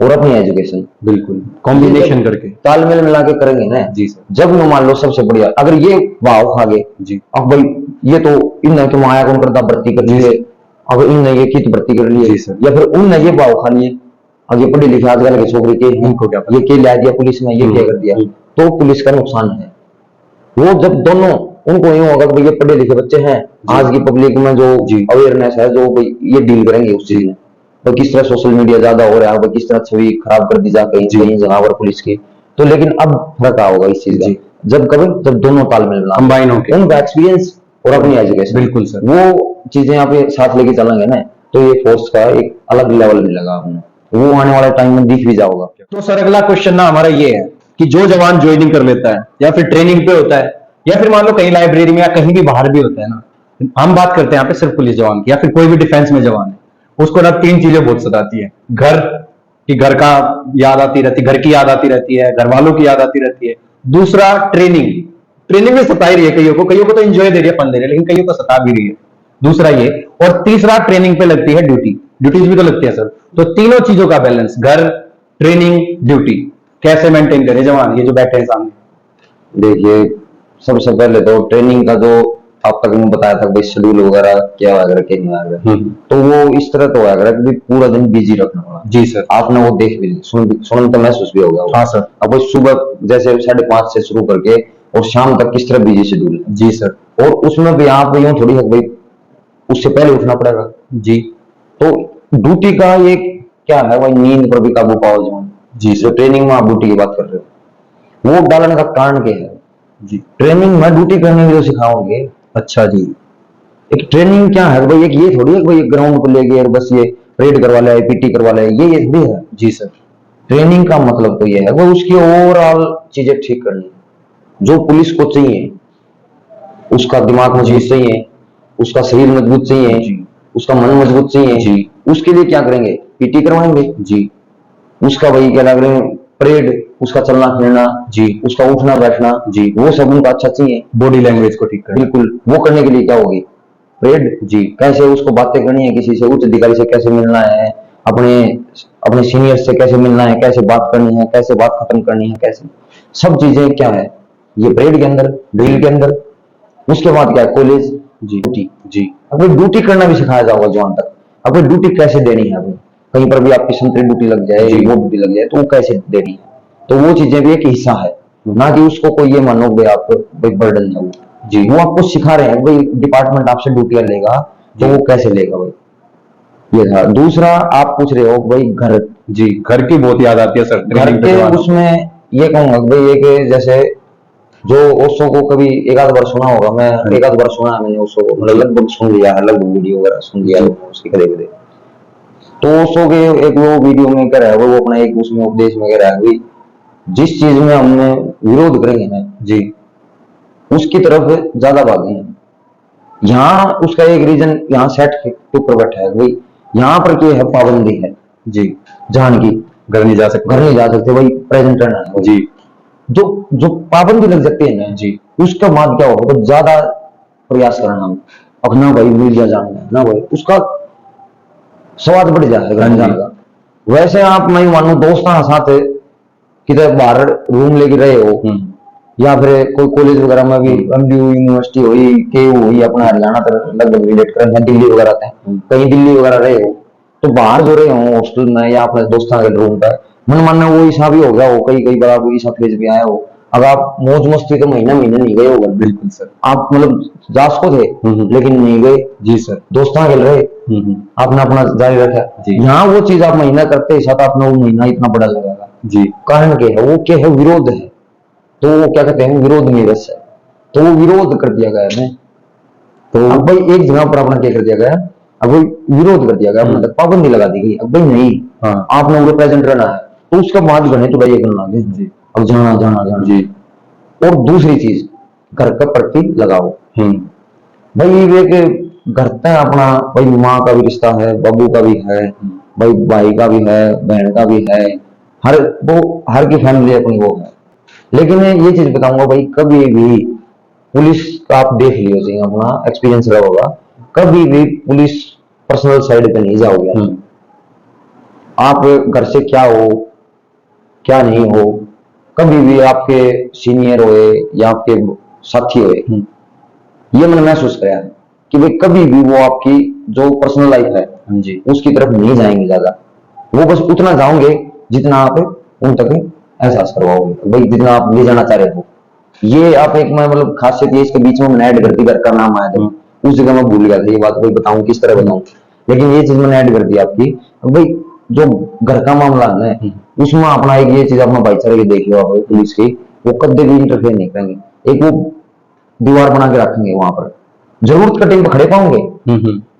और अपनी एजुकेशन बिल्कुल कॉम्बिनेशन करके तालमेल मिला के करेंगे ना जी सर। जब मान लो सबसे बढ़िया अगर ये भाव खा गए जी, अब भाई ये तो इन तो माया कौन करता भर्ती कर लिए, अब इन ये कित भर्ती कर लिए या फिर उन ये भाव खा लिए, अब ये पढ़े लिखे आजकल के छोकरे के इनको क्या ये ला दिया पुलिस में, ये क्या कर दिया, तो पुलिस का नुकसान है। वो जब दोनों उनको यूं होगा कि ये पढ़े लिखे बच्चे हैं, आज की पब्लिक में जो अवेयरनेस है, जो ये डील करेंगे उस चीज में, तो किस तरह सोशल मीडिया ज्यादा हो रहा है, किस तरह छवि खराब कर दी जा कहीं जगह पर पुलिस की, तो लेकिन अब फर्क होगा इस चीज का, जब दोनों तालमेल कंबाइन होकर उनका एक्सपीरियंस और अपनी एजुकेशन, बिल्कुल सर, वो चीजें आप साथ लेके चलेंगे ना, तो ये फोर्स का एक अलग लेवल मिलेगा आपने, वो आने वाले टाइम में दिख भी जाओगा। तो सर अगला क्वेश्चन ना हमारा ये है कि जो जवान ज्वाइनिंग कर लेता है या फिर ट्रेनिंग पे होता है, या फिर मान लो कहीं लाइब्रेरी में या कहीं भी बाहर भी होता है ना, हम बात करते हैं यहाँ पे सिर्फ पुलिस जवान की, या फिर कोई भी डिफेंस में जवान है, उसको ना 3 चीजें बहुत सताती है। घर का याद आती रहती, घर की याद आती रहती है, घर वालों की याद आती रहती है। दूसरा ट्रेनिंग में सता ही रही है कईयों को तो एंजॉय दे रही है, फन दे रही है, लेकिन कईयों को सता भी रही है। दूसरा ये, और तीसरा ट्रेनिंग पे लगती है ड्यूटीज भी तो लगती है सर। तो तीनों चीजों का बैलेंस, घर, ट्रेनिंग, ड्यूटी, कैसे मेंटेन करें जवान ये जो बैठे हैं सामने? देखिए सबसे पहले तो ट्रेनिंग का जो आप तक मैं बताया था भाई शेड्यूल वगैरह क्या वगैरह क्या नहीं वगैरह, तो वो इस तरह तो वगैरह कि पूरा दिन बिजी रखना पड़ा जी सर। आपने वो देख भी सुन तो महसूस भी होगा। हाँ सर। अब वो सुबह जैसे 5:30 से शुरू करके और शाम तक किस तरह बिजी शेड्यूल है जी सर। और उसमें भी आप यूं थोड़ी है भाई उससे पहले उठना पड़ेगा जी। तो ड्यूटी का ये क्या है भाई, नींद पर भी काबू पाओ जवान जी। जो ट्रेनिंग में आप ड्यूटी की बात कर रहे हो, वो डालने का कारण क्या है जी? ट्रेनिंग में ड्यूटी करने की जो सिखाओगे। अच्छा जी। एक ट्रेनिंग क्या है भाई, एक ये थोड़ी है भाई ग्राउंड को ले गए बस ये रेड करवा ले, पीटी करवा ले, ये थोड़ी है जी सर। ट्रेनिंग का मतलब तो ये है वो उसकी ओवरऑल चीजें ठीक करनी, जो पुलिस को चाहिए, उसका दिमाग मजबूत चाहिए, उसका शरीर मजबूत चाहिए, उसका मन मजबूत चाहिए जी। उसके लिए क्या करेंगे, पीटी करवाएंगे जी। उसका वही क्या लग रहे हैं परेड उसका चलना फिरना जी उसका उठना बैठना जी वो सब उनको अच्छा चाहिए। बॉडी लैंग्वेज को ठीक करना। बिल्कुल वो करने के लिए क्या होगी परेड, जी कैसे उसको बातें करनी है, किसी से उच्च अधिकारी से कैसे मिलना है, अपने अपने सीनियर से कैसे मिलना है, कैसे बात करनी है, कैसे बात खत्म करनी है, कैसे सब चीजें क्या है ये परेड के अंदर ड्रिल के अंदर। उसके बाद क्या है कॉलेज जी ड्यूटी। जी अब ड्यूटी करना भी सिखाया जाएगा जवान तक। अब ड्यूटी कैसे देनी है, अभी कहीं पर भी आपकी संतरी ड्यूटी लग जाए जी वो ड्यूटी लग जाए तो वो कैसे देनी है, तो वो चीजें भी एक हिस्सा है। ना कि उसको कोई ये मानो भाई आप भाई बर्डन है वो। जी वो आपको सिखा रहे हैं भाई डिपार्टमेंट आपसे ड्यूटियां लेगा तो जी वो कैसे लेगा भाई। ये था। दूसरा आप पूछ रहे हो भाई घर, जी घर की बहुत याद आती है सर घर ट्रेनिंग पे के जवानों को। उसमें ये कहूंगा कि भाई एक जैसे जो ओशो को कभी एक आध बार सुना होगा, मैं एक आध बार सुना है मैंने ओशो को, मतलब लगभग सुन लिया है, लगभग वीडियो वगैरह सुन लिया है उसकी कदे कदे। तो ओशो के एक वो वीडियो में कह रहा है वो अपना एक उसमें उपदेश में कह रहा है भाई जिस चीज में हमने विरोध करेंगे ना जी उसकी तरफ ज्यादा भागेंगे। यहाँ उसका एक रीजन यहाँ सेट के ऊपर बैठा है भाई यहाँ पर क्या है पाबंदी है जी जान की, घर नहीं जा सकते। घर नहीं जा सकते भाई, प्रेजेंट रहना है भाई। जी जो जो पाबंदी लग जाती है ना जी उसका बाद क्या होगा तो ज्यादा प्रयास करना हम अब ना भाई मिल जा जानना है ना भाई उसका स्वाद बढ़ जाएगा हाँ जी। जाने का। वैसे आप मैं मानो दोस्तों के साथ किधर बाहर रूम लेके रहे हो या फिर कोई कॉलेज वगैरह में भी एमडीयू यूनिवर्सिटी हुई केयू हुई अपना हरियाणा तरफ लगभग रिलेट कर हैं, दिल्ली वगैरह थे कहीं दिल्ली वगैरह रहे हो तो बाहर जो रहे हो हॉस्टल में या अपने दोस्तों के रूम पर मन मानना वो हिसाब ही हो गया हो, कई कई बार आप इस फेज भी आए हो। अब आप मौज मस्ती तो महीना महीना नहीं गए होगा, बिल्कुल सर। आप मतलब जास को थे लेकिन नहीं गए, जी सर। दोस्तों के रहे आपने अपना जारी रखा। जी। यहाँ वो चीज आप महीना करते साथ आपने वो महीना इतना बड़ा लगेगा। जी कारण क्या है वो क्या है विरोध है, तो वो क्या कहते हैं विरोध में रस है, तो वो विरोध कर दिया गया है। तो अब भाई एक जगह पर अपना क्या कर दिया गया, अब भाई विरोध कर दिया गया, अपने तक पाबंदी लगा दी गई। अब भाई नहीं हाँ। आपने वो प्रेजेंट रहना है तो उसका बाद बने तो भाई करना लगे जी। अब जाना जाना जाना जी। और दूसरी चीज घर का प्रति लगाओ। भाई ये एक घर का अपना भाई माँ का भी रिश्ता है, बाबू का भी है, भाई भाई का भी है, बहन का भी है, हर वो हर की फैमिली अपनी वो है। लेकिन मैं ये चीज बताऊंगा भाई कभी भी पुलिस का आप देख लियो जी अपना एक्सपीरियंस रहा होगा, कभी भी पुलिस पर्सनल साइड पे नहीं जाओगे। आप घर से क्या हो क्या नहीं हो, कभी भी आपके सीनियर होए या आपके साथी होए ये मैंने महसूस किया है कि भाई कभी भी वो आपकी जो पर्सनल लाइफ है जी उसकी तरफ नहीं जाएंगे ज्यादा, वो बस उतना जाओगे जितना आप उन तक एहसास करवाओगे भाई जितना आप ले जाना चाह रहे हो। ये आप एक मैं मतलब खासियत ये इसके बीच में मैंने ऐड कर दी, घर का नाम आया था उस जगह मैं भूल गया था ये बात भाई बताऊं किस तरह बताऊं, लेकिन ये चीज मैंने ऐड कर दी आपकी भाई जो घर का मामला है ना उसमें अपना एक ये चीज अपना भाईचारे की देख लो आप पुलिस की, वो कदे भी इंटरफेयर नहीं करेंगे, एक वो दीवार बना के रखेंगे वहां पर, जरूरत का टाइम पर खड़े पाओगे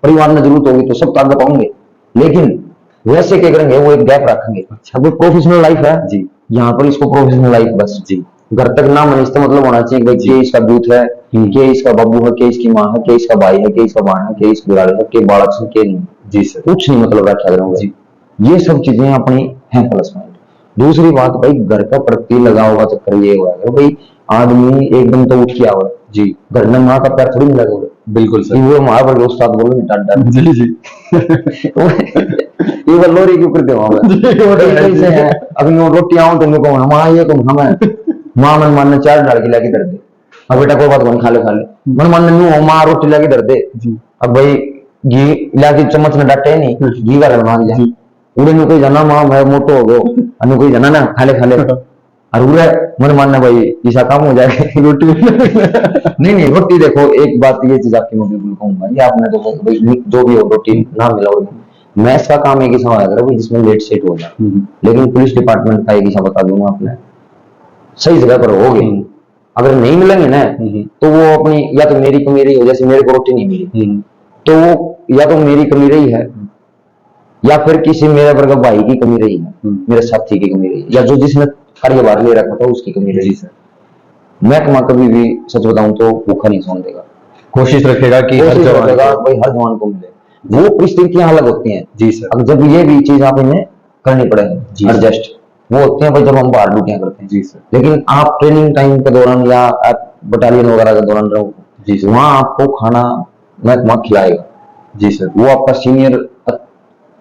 परिवार में जरूरत होगी तो सब ताकत पाओगे, लेकिन वैसे क्या करेंगे वो एक गैप रखेंगे। अब वो प्रोफेशनल लाइफ है जी यहाँ पर इसको प्रोफेशनल लाइफ बस जी घर तक ना मन इसका मतलब होना चाहिए भाई के इसका बूथ है, के इसका बाबू है, के इसकी माँ है, के इसका भाई है, के इसका बहन है, के इसकी बुराड़ी है, के बालक से के नहीं। जी सर। कुछ नहीं मतलब रखा करूंगा ये सब चीजें अपनी है प्लस पॉइंट। दूसरी बात भाई घर का प्रति लगा हुआ चक्कर ये हुआ है भाई आदमी एकदम तो उठ किया हुआ जी घर में माँ का पैर थोड़ी मिला हुआ बिल्कुल सर। वो माँ पर उस्ताद बोलो डर डर जी जी ये वो लोरी क्यों करते हो कैसे है अभी वो रोटी आऊं तुम को माँ ये तुम हमें माँ मन मानने चार डाल के लाके दर दे, अब बेटा कोई बात नहीं खा ले मन मानने नू माँ रोटी लाके दर दे, अब भाई घी लाके चम्मच में डाटे नहीं घी का मान जा उड़े नु कोई जाना माँ मैं मोटो हो गयो अनु कोई जाना ना खा ले और उड़े मन मानना भाई ऐसा काम हो जाएगा रोटी नहीं नहीं रोटी देखो एक बात ये चीज आपकी मैं बिल्कुल कहूंगा ये आपने तो भाई जो भी हो रोटी ना मिला मैथ्स का काम एक ऐसा होगा भाई जिसमें लेट सेट हो जाए, लेकिन पुलिस डिपार्टमेंट का एक ऐसा बता दूंगा आपने सही जगह पर होगे, अगर नहीं मिलेंगे ना तो वो अपनी या तो मेरी कमी रही हो, जैसे मेरे को रोटी नहीं मिली तो वो या तो मेरी कमी रही है या फिर किसी मेरे वर्ग भाई की कमी रही है, मेरे साथी की कमी रही है, या जो जिसने कार्यभार ले रखा था उसकी कमी रही है। मैं कभी भी सच बताऊं तो भूखा नहीं सोने देगा, कोशिश रखेगा कि हर जवान भाई हर जवान को मिले। वो परिस्थितियां अलग होती हैं जी सर। अब जब ये भी चीज आप इन्हें करनी पड़ेगी एडजस्ट, वो होते हैं भाई जब हम बाहर ड्यूटियां करते हैं। जी सर। लेकिन आप ट्रेनिंग टाइम के दौरान या आप बटालियन वगैरह के दौरान रहो, जी सर। वहां आपको खाना महकमा खिलाएगा। जी सर। वो आपका सीनियर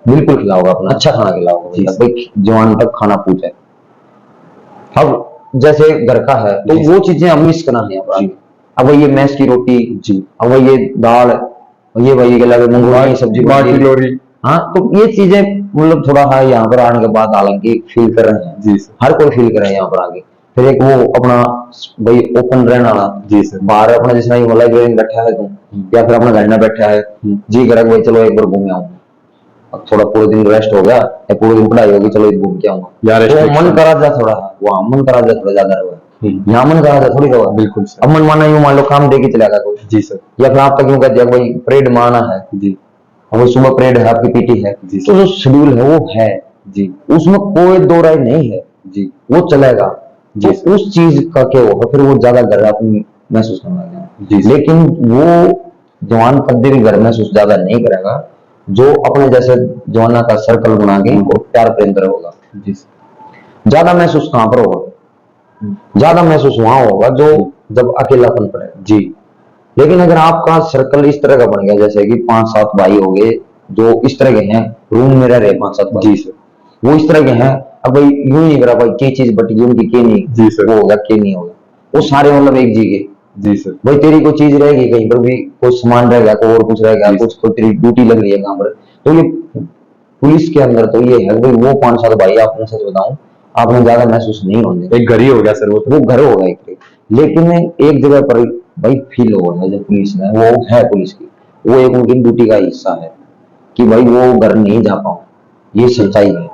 बिल्कुल खिलाओगा, अपना अच्छा खाना खिलाओगा जी भैया, भाई जवान तक खाना पूछे। अब जैसे घर का है तो जी वो चीजें हम मिस करना है अब। अब भाई ये मैस की रोटी, जी। अब भाई ये दाल, ये भाई के लगे मंगोड़ाई सब्जी बन बाटी गई। लोरी। हाँ, तो ये चीजें मतलब थोड़ा है यहाँ पर आने के बाद हालांकि फील कर रहे हैं। जी सर। हर कोई फील कर रहे हैं यहाँ पर आके। फिर एक वो अपना भाई ओपन रहना वाला, जी सर। बाहर अपना जैसे ही लाइब्रेरी में बैठा है तुम, या फिर अपना घर में बैठा है, जी करा भाई चलो एक बार घूम आऊँ, अब थोड़ा पूरे दिन रेस्ट हो गया या पूरे दिन पढ़ाई होगी, चलो एक घूम के आऊंगा यार तो मन करा जा थोड़ा, वहाँ मन करा जा थोड़ा ज्यादा रहो, यहाँ मन करा जा थोड़ी रहो। बिल्कुल सर। अब मन माना यूं मान लो काम दे के चला गया कोई, जी सर। या फिर आप तक यूं कहते हैं भाई परेड माना है जी। वो सुबह परेड है आपकी पीटी है, जी तो जो शेड्यूल है वो है जी। उसमें कोई दो राय नहीं है जी। वो चलेगा। जी तो उस चीज का क्या होगा फिर वो ज्यादा घर आप महसूस करने लगे। जी। लेकिन वो जवान कभी भी घर महसूस ज्यादा नहीं करेगा जो अपने जैसे जवाना का सर्कल बना के वो प्यार प्रेम करे होगा। जी। ज्यादा महसूस कहाँ पर होगा, ज्यादा महसूस वहां होगा जो जब अकेलापन पड़ेगा। जी। लेकिन अगर आपका सर्कल इस तरह का बन गया जैसे कि 5-7 भाई हो गए जो इस तरह के हैं, रूम में रह रहे 5-7 भाई, जी सर। वो इस तरह के हैं, अब भाई यूं नहीं करा भाई क्या चीज बटी उनकी के नहीं, जी सर। वो होगा के नहीं होगा, वो सारे मतलब एक जी के। जी सर। भाई तेरी कोई चीज रहेगी कहीं पर भी, कुछ सामान रह गया कोई और कुछ रह गया, जी कुछ कोई तेरी ड्यूटी लग रही है कहाँ पर, तो ये पुलिस के अंदर तो ये है भाई वो 5-7 भाई आपने सच बताऊं आपने ज्यादा महसूस नहीं होने, एक घर ही हो गया सर वो घर होगा एक। लेकिन एक जगह पर भाई फील होगा जब पुलिस में वो है, पुलिस की वो एक उनकी ड्यूटी का हिस्सा है कि भाई वो घर नहीं जा पाऊं, ये सच्चाई है।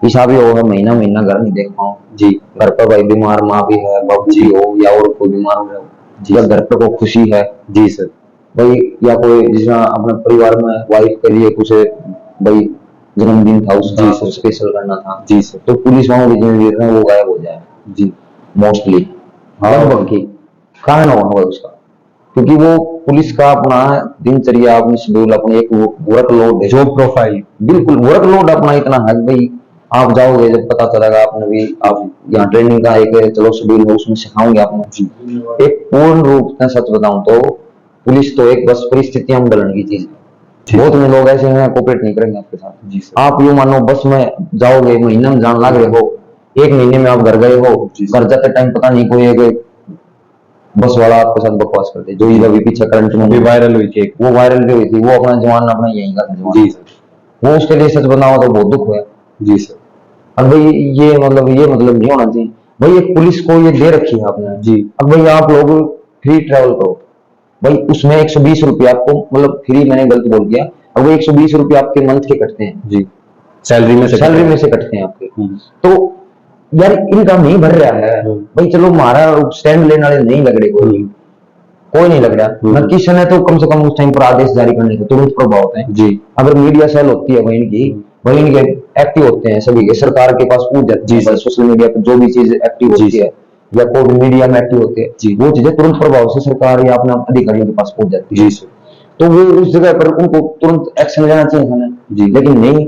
हिसाब ये होगा महीना महीना घर नहीं देख पाऊं जी, घर पर भाई बीमार माँ भी है, बाबू जी हो या और कोई बीमार हो, या घर पर कोई खुशी है जी सर भाई, या कोई जिस अपने परिवार में वाइफ के लिए कुछ भाई जन्मदिन था उसका कुछ स्पेशल करना था जी सर, तो पुलिस वालों की जिम्मेदारी वो गायब हो जाए जी मोस्टली लगभग की कारण होगा उसका, क्योंकि वो पुलिस का अपना दिनचर्या अपनी शेड्यूल अपने एक वर्कलोड है, जॉब प्रोफाइल बिल्कुल वर्कलोड अपना इतना है भाई आप जाओगे जब पता चलेगा आपने भी आप यहाँ ट्रेनिंग का एक चलो शेड्यूल है उसमें सिखाओगे आपने एक पूर्ण रूप में सच बताऊं तो पुलिस तो एक बस परिस्थितियां बदलने की चीज है। बहुत में लोग ऐसे हैं कोऑपरेट नहीं करेंगे आपके साथ जी सर। आप यूं मानो बस में जाओगे महीने में जान लग रहे हो, एक महीने में आप घर गए हो, घर जाते टाइम पता नहीं कोई एक बस वाला आपके साथ बकवास करते जो इधर भी पीछे करंट में वायरल हुई थी, वो वायरल भी हुई थी, वो अपना जवान अपना यहीं का था जी सर, वो उसके लिए सच बताओ तो बहुत दुख हुआ जी सर। अब भाई ये मतलब नहीं होना चाहिए भाई, एक पुलिस को ये दे रखी है आपने जी। अब भाई आप लोग फ्री ट्रैवल करो भाई उसमें 120 रुपये आपको मतलब फ्री, मैंने गलत बोल दिया, अब वो 120 रुपये आपके मंथ के कटते हैं जी, सैलरी में से कटते हैं आपके, तो यार इनका नहीं भर रहा है भाई, चलो हमारा स्टैंड लेने वाले नहीं लग रहे, कोई नहीं लग रहा न किसी ने, तो कम से कम उस टाइम पर आदेश जारी करने के तुरंत प्रभाव होते हैं जी। अगर मीडिया सेल होती है वही इनकी वही इनके एक्टिव होते हैं सभी, सरकार के पास पूछ जाती है सोशल मीडिया पर जो भी चीज एक्टिव होती है या कोई मीडिया में एक्टिव होती है वो चीजें तुरंत प्रभाव से सरकार या अपने अधिकारियों के पास पहुंच जाती है जी, तो वो उस जगह पर उनको तुरंत एक्शन लेना चाहिए था जी, लेकिन नहीं,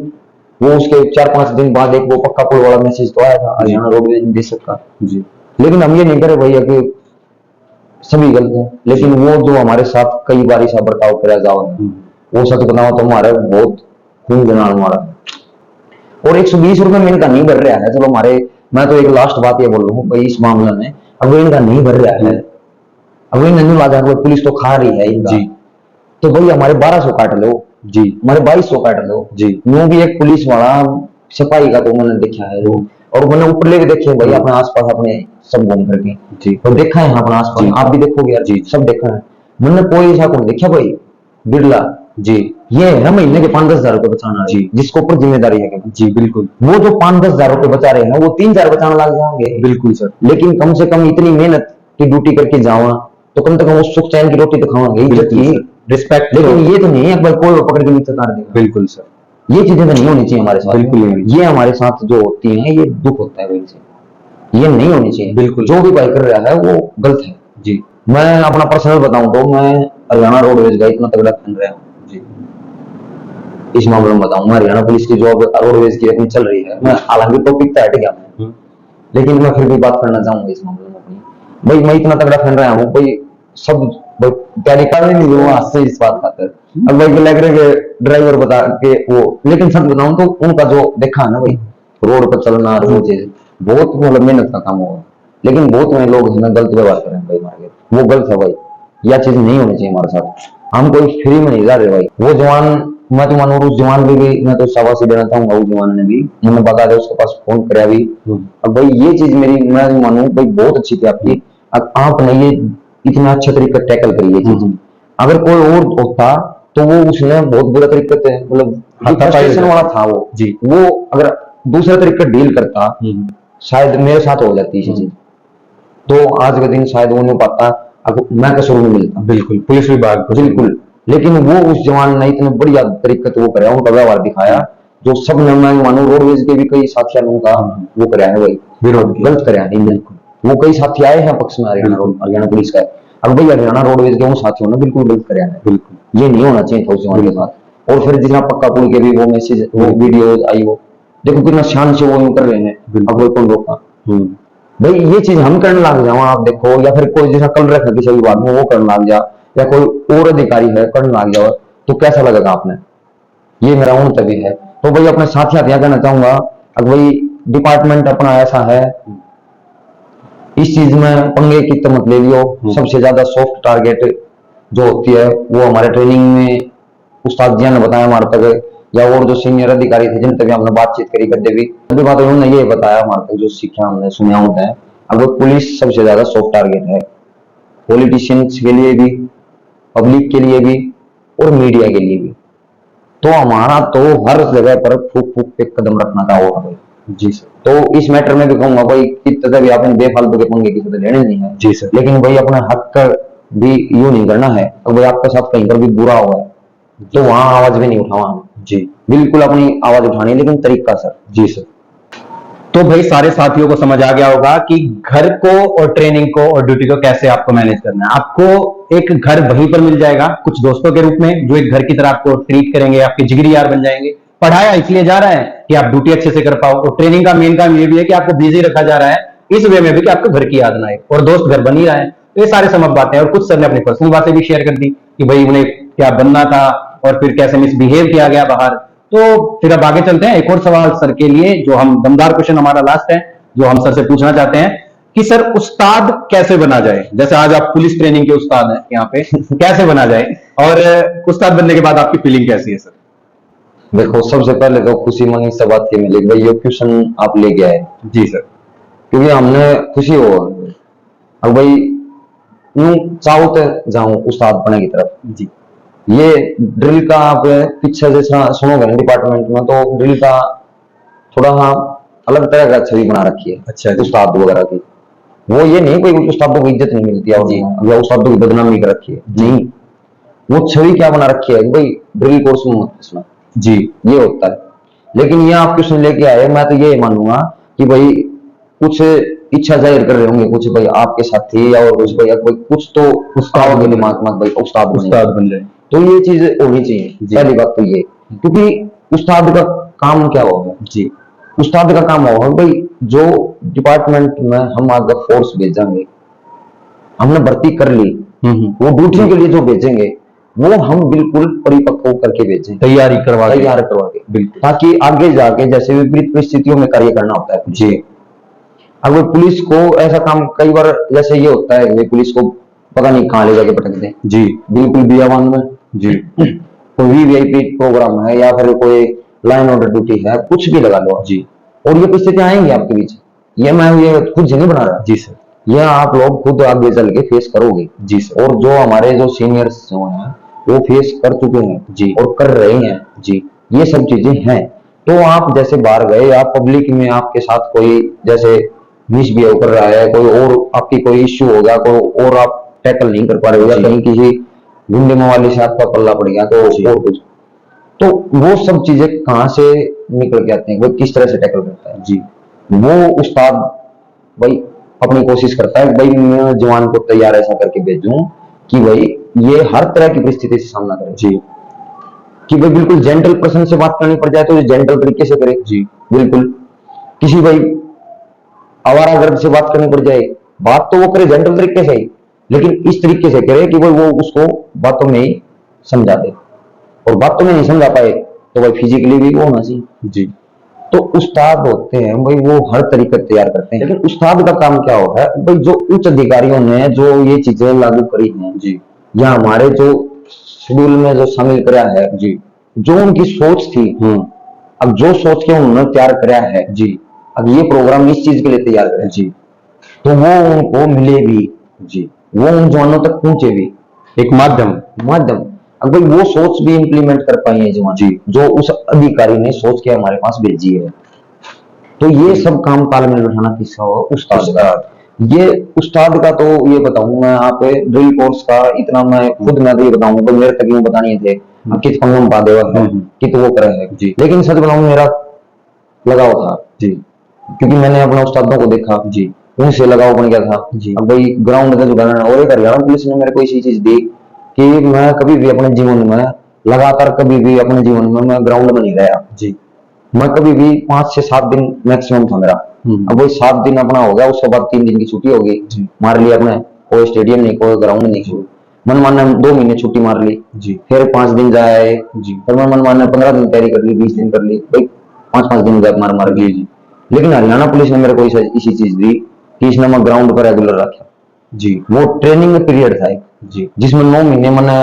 वो उसके 4-5 दिन बाद एक वो पक्का पुल वाला मैसेज तो आया था हरियाणा रोडवेज दे सकता जी, लेकिन हम ये नहीं करे भैया कि सभी गलत है, लेकिन वो जो हमारे साथ कई बार ऐसा बर्ताव किया जाओ वो सच बताओ तो हमारे बहुत खून जनाल मारा है, और 120 रुपए में इनका नहीं भर रहा है, चलो हमारे मैं तो एक लास्ट बात ये बोल रहा हूँ भाई इस मामले में, अब इनका नहीं भर रहा है, अब नहीं लगा पुलिस तो खा रही है इनका जी, तो भाई हमारे 1200 काट लो जी, हमारे 2200 काट लो जी, यूं भी एक पुलिस वाला सिपाही का तो मैंने देखा है और मैंने ऊपर लेके देखे भाई अपने आसपास अपने सब घूम करके जी, और देखा है अपने आसपास आप भी देखोगे यार जी, सब देखा है मैंने, कोई ऐसा कौन देखा भाई बिरला जी, ये है महीने के 5-10 हजार रुपए बचाना जी, जिसके ऊपर जिम्मेदारी है जी, बिल्कुल वो जो 5-10 हजार रुपए बचा रहे हैं वो 3-4 बचाने लग जाएंगे बिल्कुल सर, लेकिन कम से कम इतनी मेहनत की ड्यूटी करके जाओ तो कम से कम उस सुख चैन की रोटी तो खाओगे, इज्जत की रिस्पेक्ट, लेकिन ये तो नहीं है भाई कोई पकड़ के नीचे उतार देगा बिल्कुल सर, ये चीजें तो नहीं होनी चाहिए हमारे साथ, बिल्कुल ये हमारे साथ जो होती हैं ये दुख होता है भाई से, ये नहीं होनी चाहिए बिल्कुल, जो भी भाई कर रहा है वो गलत है जी। मैं अपना पर्सनल बताऊं तो मैं हरियाणा रोडवेज का इतना तगड़ा फैन रहा हूँ जी, इस मामले में बताऊं मैं हरियाणा पुलिस की जॉब रोडवेज की अपनी चल रही है, मैं हालांकि टॉपिक तो हट गया मैं लेकिन मैं फिर भी बात करना चाहूंगा इस मामले में अपनी। भाई मैं इतना तगड़ा फैन रहा हूँ भाई, सब भाई तरीका नहीं दूंगा से इस बात खातर। अब भाई लग रहा है कि ड्राइवर बता के वो, लेकिन सच बताऊं तो उनका जो देखा है ना भाई, रोड पर चलना वो चीज बहुत मतलब मेहनत का काम होगा। लेकिन बहुत में लोग है ना गलत व्यवहार कर रहे हैं भाई हमारे साथ। वो गलत है भाई, यह चीज नहीं होनी चाहिए हमारे साथ। हम कोई फ्री में नहीं जा रहे भाई। वो जवान, मैं तो मानू उस जवान भी मैं तो शाबाशी देना चाहूंगा उस जवान ने भी, मैंने बता दिया उसके पास फोन कराया भी। अब भाई ये चीज मेरी मैं मानू भाई बहुत अच्छी थी आपकी। अब आपने ये इतना अच्छा तरीका टैकल करी ये चीज। अगर कोई और होता तो वो उसने बहुत बुरा तरीके से मतलब फ्रस्ट्रेशन वाला था वो जी, वो अगर दूसरा तरीका डील करता शायद मेरे साथ हो जाती ये चीज। तो आज के दिन शायद वो नहीं पाता, अगर मैं कसूर नहीं मिलता। बिल्कुल पुलिस विभाग को बिल्कुल। लेकिन वो उस जवान ने इतने बढ़िया तरीके से वो कराया, उनका व्यवहार दिखाया, जो सब ने मैं मानू रोडवेज के भी कई साथियों ने उनका वो कराया है भाई, विरोध किया। गलत कराया नहीं बिल्कुल। वो कई साथी आए हैं पक्ष में हरियाणा पुलिस का। अब भाई हरियाणा रोडवेज के उन साथियों ने बिल्कुल गलत कराया है, बिल्कुल ये नहीं होना चाहिए था उस जवान के साथ। और फिर जितना पक्का पुल के भी वो मैसेज वो वीडियो आई, वो देखो कितना शान से वो यूं कर रहे हैं, अब वो कौन रोका। भाई ये चीज हम करने लग जाओ आप देखो, या फिर कोई जैसा कल रखा किसी विभाग में वो करने लग जा, या कोई और अधिकारी है करने लग जाओ, तो कैसा लगेगा आपने। ये मेरा उन तभी है। तो भाई अपने साथ साथ यह कहना चाहूंगा, अब भाई डिपार्टमेंट अपना ऐसा है, इस चीज में पंगे की तो मत ले लियो। सबसे ज्यादा सॉफ्ट टारगेट जो होती है वो हमारे ट्रेनिंग में उस्ताद जी ने बताया हमारे तक, या और जो सीनियर अधिकारी थे जिनसे भी हमने बातचीत करी करते भी अभी बात उन्होंने ये बताया हमारे तक, जो सीखा हमने सुना होता है। अब पुलिस सबसे ज्यादा सॉफ्ट टारगेट है, पॉलिटिशियंस के लिए भी, पब्लिक के लिए भी, और मीडिया के लिए भी। तो हमारा तो हर जगह पर फूक फूक पे कदम रखना था होगा भाई। जी सर। तो इस मैटर में भी कहूंगा भाई कितना भी आपने बेफालतू के पंगे किसी से लेने नहीं है जी सर। लेकिन भाई अपना हक का भी यूं नहीं करना है। तो भाई आपके साथ कहीं पर भी बुरा हुआ है तो वहां आवाज भी नहीं उठावा हम। जी बिल्कुल अपनी आवाज उठानी है, लेकिन तरीका सर। जी सर। तो भाई सारे साथियों को समझ आ गया होगा कि घर को और ट्रेनिंग को और ड्यूटी को कैसे आपको मैनेज करना है। आपको एक घर वहीं पर मिल जाएगा कुछ दोस्तों के रूप में, जो एक घर की तरह आपको ट्रीट करेंगे, आपके जिगरी यार बन जाएंगे। पढ़ाया इसलिए जा रहा है कि आप ड्यूटी अच्छे से कर पाओ, और ट्रेनिंग का मेन काम ये भी है कि आपको बिजी रखा जा रहा है इस वे में भी कि आपको घर की याद ना आए, और दोस्त घर बन ही रहा है। तो ये सारे समझ बातें हैं। और कुछ सर ने अपनी पर्सनल बातें भी शेयर कर दी कि भाई उन्हें क्या बनना था और फिर कैसे मिसबिहेव किया गया बाहर। तो फिर अब आगे चलते हैं एक और सवाल सर के लिए, जो हम दमदार क्वेश्चन हमारा लास्ट है जो हम सर से पूछना चाहते हैं कि सर उस्ताद कैसे बना जाए। जैसे आज आप पुलिस ट्रेनिंग के उस्ताद हैं यहाँ पे कैसे बना जाए, और उस्ताद बनने के बाद आपकी फीलिंग कैसी है सर? देखो सबसे पहले तो खुशी मनी इस बात की मिली भाई ये क्वेश्चन आप लेके आए। जी सर। क्योंकि हमने खुशी हो, अब भाई यूं चाहो तो जाऊं उस्ताद बने की तरफ। जी। ये ड्रिल का आप पीछे से सुनोगे ना डिपार्टमेंट में, तो ड्रिल का थोड़ा हाँ अलग तरह का छवि बना रखी है। अच्छा जी। उस्ताद वगैरह की वो ये नहीं कोई उस्तादों को इज्जत नहीं मिलती है या उस्तादों की बदनामी कर रखी है, नहीं। वो छवि क्या बना रखी है भाई ड्रिल कोर्स में मत पूछना जी, ये होता है। लेकिन ये आप क्वेश्चन लेके आए, मैं तो ये मानूंगा कि भाई कुछ इच्छा जाहिर कर रहे होंगे कुछ भाई आपके साथी या और कुछ भाई कोई कुछ तो उस्ताद के दिमाग में भाई उस्ताद बन जाए, तो ये चीज होनी चाहिए। पहली बात तो ये, क्योंकि उस्ताद का काम क्या होगा जी, उस्ताद का काम होगा भाई जो डिपार्टमेंट में हम आगे फोर्स भेजेंगे, हमने भर्ती कर ली, वो ड्यूटी के लिए जो भेजेंगे वो हम बिल्कुल परिपक्व करके भेजें, तैयार करवा के बिल्कुल, ताकि आगे जाके जैसे विपरीत परिस्थितियों में कार्य करना होता है जी। अगर पुलिस को ऐसा काम कई बार जैसे ये होता है पुलिस को पता नहीं कहाँ ले जाके पटक दें जी, बिल्कुल बियाबान में जी, कोई वीवीआईपी प्रोग्राम है या फिर कोई लाइन ऑर्डर ड्यूटी है, कुछ भी लगा लो जी। और ये परिस्थितियां आएंगी आपके बीच, ये मैं ये खुद नहीं बना रहा जी सर, ये आप लोग खुद आगे चल के फेस करोगे जी सर। और जो हमारे जो सीनियर्स जो हैं वो फेस कर चुके हैं जी और कर रहे हैं जी, ये सब चीजें हैं। तो आप जैसे बाहर गए, आप पब्लिक में आपके साथ कोई जैसे मिसबिहेव कर रहा है, कोई और आपकी कोई इश्यू हो गया, कोई और आप टैकल नहीं कर पा रहे हो, या कहीं किसी गुंडे मवाली से आपका पल्ला पड़ गया तो और कुछ, तो वो सब चीजें कहाँ से निकल के आते हैं, वो किस तरह से टैकल करता है जी, वो उस्ताद भाई अपनी कोशिश करता है भाई मैं जवान को तैयार ऐसा करके भेजूं कि भाई ये हर तरह की परिस्थिति से सामना करे जी, कि भाई बिल्कुल जेंटल पर्सन से बात करनी पड़ जाए तो जेंटल तरीके से करे जी, बिल्कुल किसी भाई आवारागर्द से बात करनी पड़ जाए, बात तो वो करे जेंटल तरीके से ही, लेकिन इस तरीके से करे कि भाई वो उसको बातों में ही समझा दे, और बातों में नहीं समझा पाए तो भाई फिजिकली भी वो होना चाहिए जी। तो उस्ताद होते हैं भाई, वो हर तरीके तैयार करते हैं, लेकिन उस्ताद का काम क्या होता है भाई, जो उच्च अधिकारियों ने जो ये चीजें लागू करी हैं जी या हमारे जो शेड्यूल में जो शामिल करा है जी। जो उनकी सोच थी, अब जो सोच के उन्होंने तैयार करा है जी अब ये प्रोग्राम इस चीज के लिए तैयार करा जी तो वो उनको मिले भी जी। वो उन जवानों तक पहुंचे भी एक माध्यम। माध्यम, अब भाई वो सोच भी इंप्लीमेंट कर पाई है जवान जी। जो उस अधिकारी ने सोच के हमारे पास भेजी है। तो ये सब काम तालमेल बिठाना किसका हो, उस्ताद का। ये उस्ताद का तो ये बताऊं मैं आप ड्रिल कोर्स का इतना मैं खुद मैं तो ये बताऊं तो मेरे तक यूं बतानी थे कित पंगम पा देवा है कित वो करे है जी। लेकिन सच बताऊं मेरा लगाव था जी क्योंकि मैंने अपने उस्तादों को देखा जी उनसे लगाव बन गया था। जी। अब भाई ग्राउंड में जो बनाना और एक हरियाणा पुलिस ने मेरे को ऐसी चीज दी कि मैं कभी भी अपने जीवन में लगातार कभी भी अपने जीवन में मैं ग्राउंड में नहीं रहा जी। मैं कभी भी 5 से 7 दिन मैक्सिमम था मेरा। अब वही 7 दिन अपना हो गया उसके बाद 3 दिन की छुट्टी होगी मार ली अपने, कोई स्टेडियम नहीं कोई ग्राउंड नहीं, मन मानने 2 महीने छुट्टी मार ली जी। फिर 5 दिन जाए जी। फिर मैं मन मानने 15 दिन तैयारी कर ली 20 दिन कर ली भाई 5-5 दिन गैप मार मार गई। लेकिन हरियाणा पुलिस ने मेरे को इसी चीज दी कि इसने मैं ग्राउंड पर रेगुलर रखा जी। वो ट्रेनिंग में पीरियड था एक जी जिसमें 9 महीने मैंने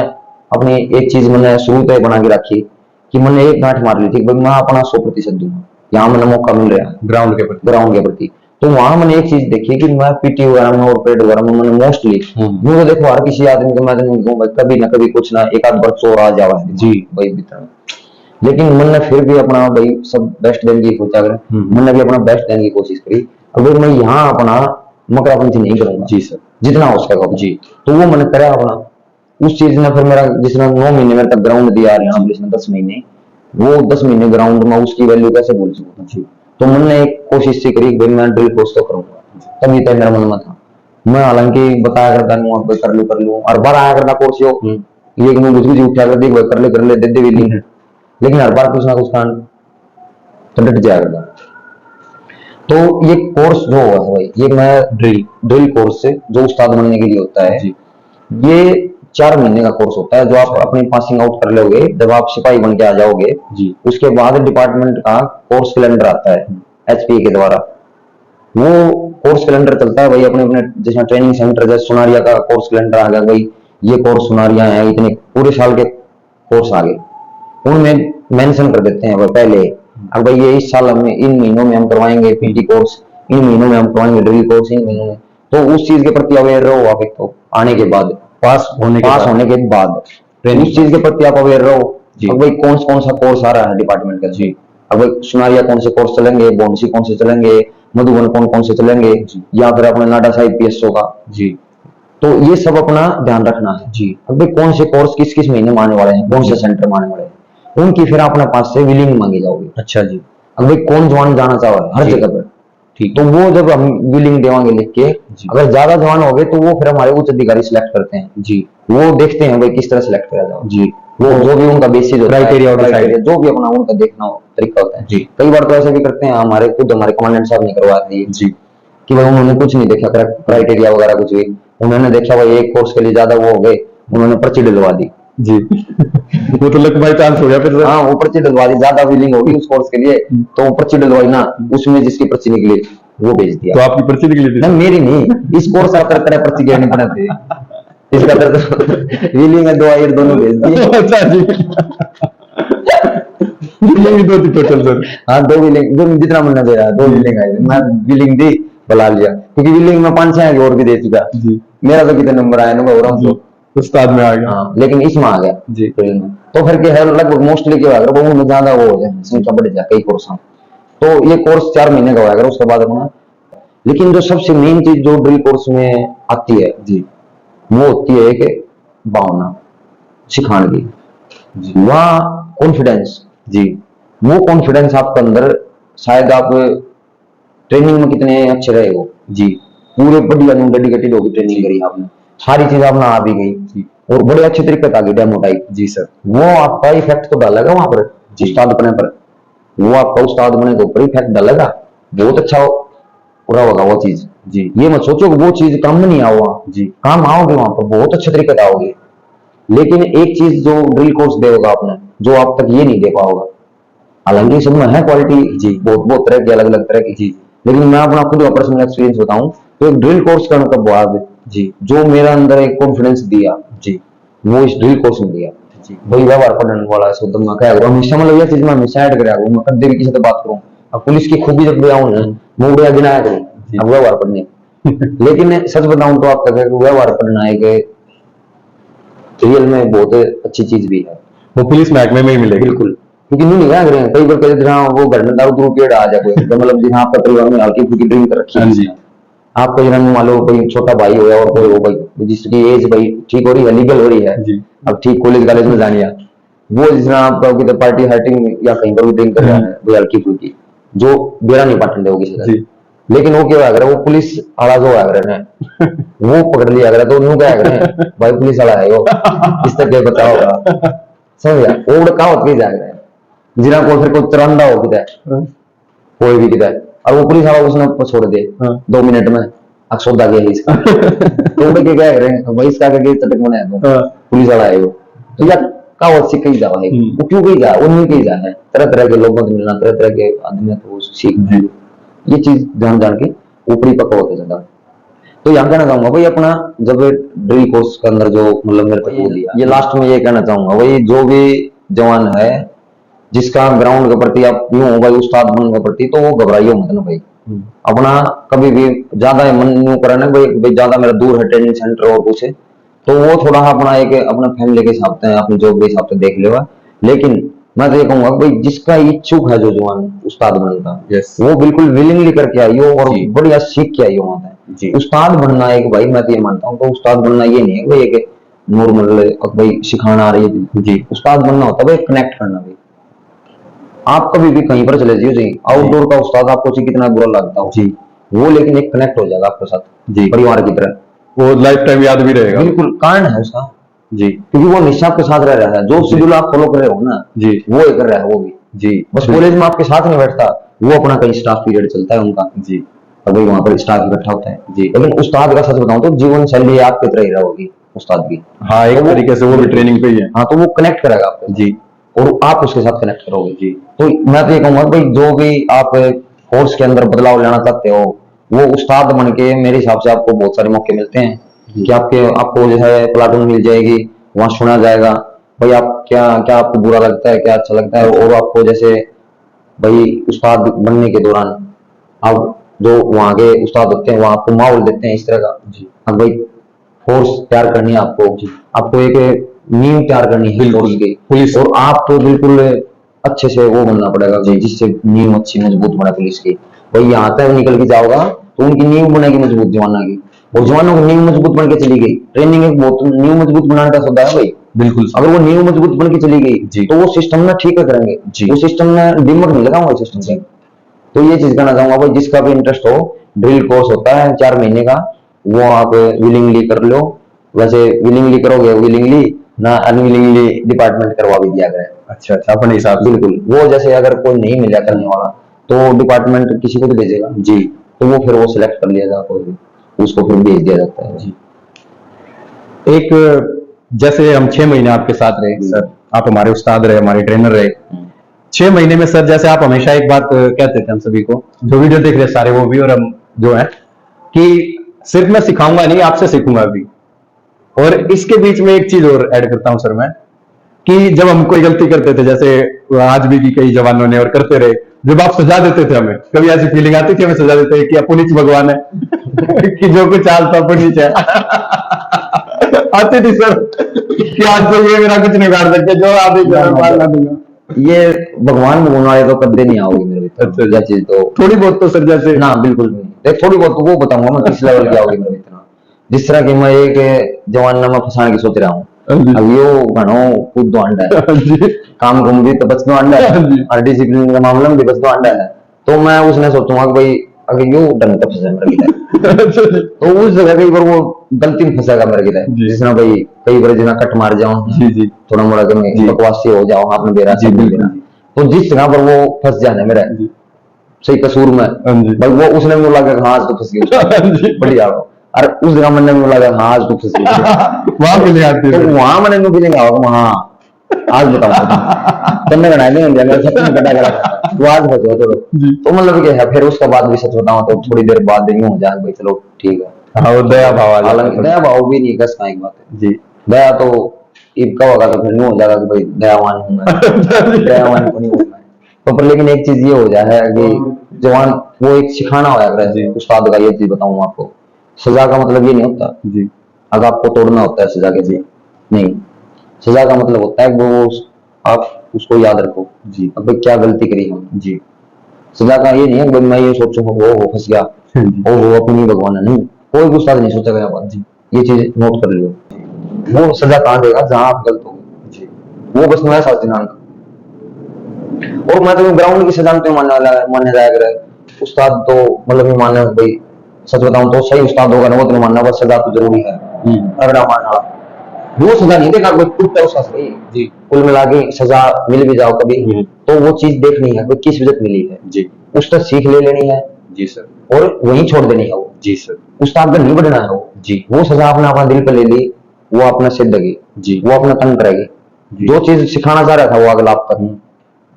अपनी एक चीज मैंने शुरू पे बना के रखी कि मैंने एक गांठ मार ली थी भाई मैं अपना 100% दूंगा, यहाँ मैंने मौका मिल रहा है ग्राउंड के प्रति। तो वहां मैंने एक चीज देखी कि मैं पीटी वगैरह में और परेड वगैरह में मैंने मोस्टली यूं तो देखो हर किसी आदमी को मैं तो नहीं कहूँ भाई कभी ना कभी कुछ ना एक आध बार चोर आ जावा है जी भाई भीतर में, लेकिन मैंने फिर भी अपना भाई सब बेस्ट देने की सोचा कर मैंने भी अपना बेस्ट देने की कोशिश करी। अगर मैं यहाँ अपना मकरापंथी नहीं करूंगा जी सर जितना हो सकेगा जी, तो वो मैंने करा अपना उस चीज ने फिर मेरा जिसने 9 महीने मेरे तक ग्राउंड दिया हरियाणा पुलिस ने 10 महीने वो 10 महीने ग्राउंड में उसकी वैल्यू कैसे भूल सकूंगा जी। तो मैंने एक कोशिश सी करी भाई मैं ड्रिल कोर्स तो करूंगा तभी तक मेरा मन में था मैं हालांकि बताया करता नहीं वहां कर लूं हर बार आया करता कोर्स यो ये कि मैं बुझ उठा कर देख कर ले दे भी नहीं, लेकिन हर बार कुछ ना कुछ कांड तो डट जाया करता। तो ये कोर्स जो हुआ है भाई ये मैं ड्रिल कोर्स से जो उस्ताद बनने के लिए होता है जी। ये 4 महीने का कोर्स होता है जो आप अपनी पासिंग आउट कर लोगे जब आप सिपाही बन के आ जाओगे जी। उसके बाद डिपार्टमेंट का कोर्स कैलेंडर आता है एचपीए के द्वारा वो कोर्स कैलेंडर चलता है भाई अपने अपने जैसे ट्रेनिंग सेंटर जैसे सुनारिया का कोर्स कैलेंडर आ गया भाई ये कोर्स सुनारिया है इतने पूरे साल के कोर्स आ गए उनमें मेंशन कर देते हैं भाई पहले अब भाई ये इस साल हमें इन महीनों में हम करवाएंगे पीटी कोर्स इन महीनों में हम करवाएंगे ड्रिल कोर्स इन महीनों में, तो उस चीज के प्रति अवेयर रहो आप एक तो आने के बाद पास होने के बाद उस चीज के प्रति आप अवेयर रहो। अब भाई कौन सा कोर्स आ रहा है डिपार्टमेंट का जी, अब भाई सुनारिया कौन से कोर्स चलेंगे बोनसी कौन से चलेंगे मधुबन कौन से चलेंगे या फिर अपने नाडा साहिब पीएसओ का जी, तो ये सब अपना ध्यान रखना है जी। अब भाई कौन से कोर्स किस किस महीने में आने वाले हैं कौन से सेंटर में आने वाले हैं उनकी फिर अपने पास से विलिंग मांगी जाओगी। अच्छा जी। अब भाई कौन जवान जाना चाह रहा है हर जगह पर ठीक, तो वो जब हम विलिंग देवांगे लिख के अगर ज्यादा जवान हो गए तो वो फिर हमारे उच्च अधिकारी सिलेक्ट करते हैं जी, वो देखते हैं भाई किस तरह सिलेक्ट करा जाओ जी, वो जो भी उनका बेसिस क्राइटेरिया जो भी अपना उनका देखना तरीका होता है जी। कई बार तो ऐसे भी करते हैं हमारे खुद हमारे कमांडेंट साहब ने करवाते हैं जी कि भाई उन्होंने कुछ नहीं देखा क्राइटेरिया वगैरह कुछ भी, उन्होंने देखा भाई एक कोर्स के लिए ज्यादा वो हो गए उन्होंने पर्ची डलवा दी जी वो तो लक बाई चांस हो गया फिर। हाँ वो पर्ची डलवा दी ज्यादा विलिंग होगी उस कोर्स के लिए तो वो पर्ची डलवाई ना उसमें जिसकी पर्ची निकली वो भेज दिया। तो आपकी पर्ची निकली थी? नहीं मेरी नहीं इस कोर्स का तरह पर्ची देनी पड़े थे इसका तो विलिंग है 2 आयर दोनों भेज दिए। अच्छा जी ये भी 2 थी टोटल सर? हाँ 2 विलिंग जो जितना महीना दे रहा है 2 विलिंग आई मैं विलिंग दी बुला लिया क्योंकि विलिंग में 5-6 आगे और भी दे चुका जी, मेरा तो कितने नंबर आया ना हो रहा हूँ उस्ताद में आ गया। हाँ लेकिन इसमें आ गया जी तो फिर क्या है लगभग मोस्टली क्या होगा बहुत में ज्यादा वो हो जाए संख्या बढ़ जाए कई कोर्स तो ये कोर्स 4 महीने का होगा उसके बाद अपना। लेकिन जो सबसे मेन चीज जो ड्रिल कोर्स में आती है जी वो होती है कि भावना सिखाने की वहाँ कॉन्फिडेंस जी, वो कॉन्फिडेंस आपके अंदर शायद आप ट्रेनिंग में कितने अच्छे रहे हो जी, पूरे बढ़िया डेडिकेटेड होगी ट्रेनिंग करी आपने सारी चीज अपना आ भी गई और बड़े अच्छे तरीके से आ गई डेमो टाइप जी सर, वो आपका इफेक्ट तो डालेगा वहां पर उस्ताद बने पर, वो आपका उस्ताद बने के ऊपर इफेक्ट डालेगा बहुत अच्छा पूरा होगा वो चीज। जी ये मत सोचो कि वो चीज काम में नहीं आओगा, जी काम आओगे वहां पर बहुत अच्छे तरीके से आओगे। लेकिन एक चीज जो ड्रिल कोर्स देगा आपने, जो आप तक ये नहीं दे पाओगा, हालांकि सब में है क्वालिटी जी बहुत बहुत तरह की, अलग अलग तरह की, जी लेकिन मैं अपना खुद का पर्सनल एक्सपीरियंस बताऊं तो एक ड्रिल कोर्स करने के बाद जी जो मेरा अंदर एक कॉन्फिडेंस दिया, जी वो इस ड्रिल कोर्स में दिया। जी वही व्यवहार पढ़ने वाला है शुद्ध में क्या करूं हमेशा, मतलब ये चीज मैं हमेशा ऐड करा मैं कभी भी किसी से बात करूं, अब पुलिस की खूबी जब भी आऊं ना मुंह बड़ा गिनाया करूं, जी। अब व्यवहार पढ़ने लेकिन सच बताऊं तो आप तक है कि व्यवहार पढ़ना एक रियल में बहुत अच्छी चीज भी है। वो पुलिस महकमे में ही मिलेगी। बिल्कुल, क्योंकि नहीं क्या करें कई बार कहते जहाँ वो घर में दारू दूर पेड़ आ जाए कोई, तो मतलब जहाँ आपका परिवार में हल्की फुल्की ड्रिंक कर रखी हाँ है, जी आपको जरा मान लो कोई छोटा भाई हो या और कोई हो भाई जिसकी एज भाई ठीक हो रही है, लीगल हो रही है, जी अब ठीक कॉलेज कॉलेज में जानिया, वो जिस तरह आपका किधर पार्टी हाइटिंग या कहीं पर भी ड्रिंक कर रहा है वो हल्की फुल्की, जो बेरा नहीं पाटन दे किसी जी का। लेकिन वो क्या अगर वो पुलिस वाला जो अगर है वो पकड़ लिया अगर तो उन्होंने क्या अगर भाई पुलिस वाला है वो इस तक क्या पता होगा, समझ गया वो कहावत की जाएगा जिना को फिर को चरंदा हो किधर कोई भी किधर, और वो पुलिस वाला उसने छोड़ दे हाँ। 2 मिनट में अक्सौदा गया इसका तो उड़े के क्या करें भाई इसका के चटक मना है तो हाँ। पुलिस वाला है वो, तो यार कहावत सीख ही जाओ है वो क्यों कही जा वो नहीं कही जा है, तरह तरह के लोगों से मिलना तरह तरह के आदमी तो सीख ये चीज जान जान के ऊपरी पक्का होते जाता। तो यहाँ कहना चाहूंगा भाई अपना जब ड्रिल कोर्स के अंदर जो मतलब मेरे को दिया, ये लास्ट में ये कहना चाहूंगा भाई जो भी जवान है जिसका ग्राउंड के प्रति आप यूं हो भाई उस्ताद बनने के प्रति, तो वो घबराइयो मत ना भाई, अपना कभी भी ज्यादा मन यूं करे ना भाई भाई ज्यादा मेरा दूर है ट्रेनिंग सेंटर और कुछ, तो वो थोड़ा अपना एक अपना फैमिली के हिसाब से अपनी जॉब के हिसाब से देख लेगा। लेकिन मैं तो ये कहूंगा भाई जिसका इच्छुक है जो जवान उस्ताद बनने का, यस वो बिल्कुल विलिंगली करके आइयो और जी। बढ़िया सीख के आइयो वहां जी। पे। उस्ताद बनना एक भाई मैं तो ये मानता हूँ तो उस्ताद बनना ये नहीं है भाई एक नॉर्मल भाई सिखाना आ रही है जी, उस्ताद बनना होता है भाई कनेक्ट करना भाई। आप कभी भी कहीं पर चले जाइए जी, आउटडोर का उस्ताद आपको चाहिए कितना बुरा लगता हो जी वो, लेकिन एक कनेक्ट हो जाएगा आपके साथ जी परिवार की तरह, वो लाइफ टाइम याद भी रहेगा। बिल्कुल कारण है उसका जी क्योंकि वो हमेशा आपके साथ रह रहा है, जो शेड्यूल आप फॉलो कर रहे हो ना जी वो एक कर रहा है वो भी जी बस कॉलेज में आपके साथ नहीं बैठता, वो अपना कहीं स्टाफ पीरियड चलता है उनका जी और भाई वहां पर स्टाफ इकट्ठा होता है जी। लेकिन उस्ताद का सच बताऊं तो जीवन शैली आपकी तरह ही रहेगी उस्ताद की। हाँ एक तो तरीके से वो भी ट्रेनिंग पे ही है। हाँ तो वो कनेक्ट करेगा आपको जी और आप उसके साथ कनेक्ट करोगे जी तो मैं तो ये कहूंगा भाई जो भी आप कोर्स के अंदर बदलाव लेना चाहते हो वो उस्ताद बन के मेरे हिसाब से आपको बहुत सारे मौके मिलते हैं कि आपको जैसे प्लाटून मिल जाएगी, वहां सुना जाएगा भाई आप क्या क्या आपको बुरा लगता है क्या अच्छा लगता है, और आपको जैसे भाई उस्ताद बनने के दौरान आप जो वहां के उस्ताद होते हैं वहां आपको माहौल देते हैं इस तरह का जी अब भाई फोर्स तैयार करनी है आपको एक नींव तैयार करनी है फोर्स की पुलिस, और आप तो बिल्कुल अच्छे से वो बनना पड़ेगा जिससे नींव अच्छी मजबूत बने पुलिस की। भाई यहाँ तक निकल के जाओगा तो उनकी नींव बनेगी मजबूत जवाना की, और जवानों की नींव मजबूत बन के चली गई, ट्रेनिंग एक बहुत नींव मजबूत बनाने का सौदा है भाई बिल्कुल। अगर वो नींव मजबूत बन के चली गई जी। तो वो सिस्टम में ठीक है करेंगे जी। वो सिस्टम में दिमाग नहीं लगाऊंगा सिस्टम से। तो ये चीज कहना चाहूंगा भाई जिसका भी इंटरेस्ट हो ड्रिल कोर्स होता है 4 महीने का, वो आप विलिंगली कर लो, वैसे विलिंगली करोगे विलिंगली ना अनविलिंगली डिपार्टमेंट करवा भी दिया गया। अच्छा अच्छा अपने हिसाब से बिल्कुल वो जैसे अगर कोई नहीं मिला करने वाला तो डिपार्टमेंट किसी को भी भेजेगा जी, तो वो फिर वो सिलेक्ट कर लिया जाता है उसको फिर भेज दिया जाता है जी। एक जैसे हम 6 महीने आपके साथ रहे सर, आप हमारे उस्ताद रहे हमारे ट्रेनर रहे, 6 महीने में सर जैसे आप हमेशा एक बात कहते थे हम सभी को जो वीडियो देख रहे सारे वो भी और हम जो है कि सिर्फ मैं सिखाऊंगा नहीं आपसे सीखूंगा भी। और इसके बीच में एक चीज और ऐड करता हूं सर मैं कि जब हम कोई गलती करते थे जैसे आज भी की कई जवानों ने और करते रहे, जब आप सजा देते थे हमें कभी ऐसी फीलिंग आती थी हमें सजा देते कि पुनीच भगवान है कि जो कुछ आज तो पुनीच है आती थी सर कि आज तो ये मेरा कुछ नहीं कर सकते जो आदि मारना दूंगा। ये भगवान भगवान वाले तो कदे नहीं आओगे मेरे भीतर। अच्छा, यह चीज तो थोड़ी बहुत तो सर जैसे ना बिल्कुल नहीं देख थोड़ी बहुत तो वो बताऊंगा मैं किस लेवल की आओगी मेरे भीतर। जिस तरह की मैं एक जवान नामा फंसाने की सोच रहा हूँ, अब यो घणो खुद दो अंडा है काम कुम भी तो बच दो अंडा है और डिसिप्लिन का मामला में भी बच दो अंडा है, तो मैं उसने सोचूंगा कि भाई अगर यो डंग तो फंसा मेरे गिला तो उस जगह कई बार वो गलती में फंसेगा मेरे गिला जिसना भाई कई बार जिना कट मार जाऊं जी जी थोड़ा मोड़ा बकवासी हो जाओ आपने बेरा जी तो जिस जगह पर वो फंस जाने मेरा सही कसूर में हाँ जी। भाई वो उसने मुझे लगा हाँ आज तो फंस गई बढ़िया हो। अरे उस जगह मैंने मुझे लगा हाँ आज तो फंस गई वहां फीलिंग आती तो है। वहां मैंने मुझे फीलिंग आवा हाँ आज बताऊंगा तुमने बनाया नहीं होंगे मैं सच में कटा करा तो आज बचो चलो जी। तो मतलब क्या है फिर उसके बाद भी सच बताऊं तो थोड़ी देर बाद यूं हो जाए भाई चलो ठीक है। हाँ, वो दया भाव आ जाता हालांकि है। दया भाव भी नहीं कस का एक बात है जी। दया तो ईब का होगा तो फिर नहीं हो जाएगा कि भाई दयावान हूं मैं दयावान को नहीं हूं मैं तो पर लेकिन एक चीज ये हो जाए है कि जवान वो एक सिखाना होया करे जी। उस्ताद का ये चीज बताऊं आपको सजा का मतलब ये नहीं होता जी। अगर आपको तोड़ना होता है सजा के जी नहीं सजा का मतलब होता है वो आप उसको याद रखो जी। अब भाई क्या गलती करी हमने जी। सजा का ये नहीं है भाई मैं ये सोचूंगा वो फंस गया जी। वो अपनी भगवान है नहीं कोई भी उस्ताद नहीं सोचेगा यहाँ पर जी। ये चीज नोट कर लियो वो सजा कहाँ देगा जहां आप गलत हो गए जी। वो बस नया साथ दिनांक और मैं तो ग्राउंड की सजा में मानने जाया करे उस्ताद तो मतलब ये मानना भाई सच बताऊं तो सही उस्ताद होगा ना वो तो मानना बस सजा तो जरूरी है अगर मानना वो सजा नहीं देगा कोई टूटता उसका सही जी। कुल मिला के सजा मिल भी जाओ कभी तो वो चीज देखनी है कि किस वजह मिली है जी। उसका सीख ले लेनी है जी सर। और वहीं छोड़ देनी है वो जी सर। उस्ताद का नहीं बढ़ना है वो जी। वो सजा अपने अपना दिल पे ले ली वो अपना सिद्ध लगी जी। वो अपना तंग करेगी जी। जो चीज सिखाना चाह रहा था वो अगला आप तक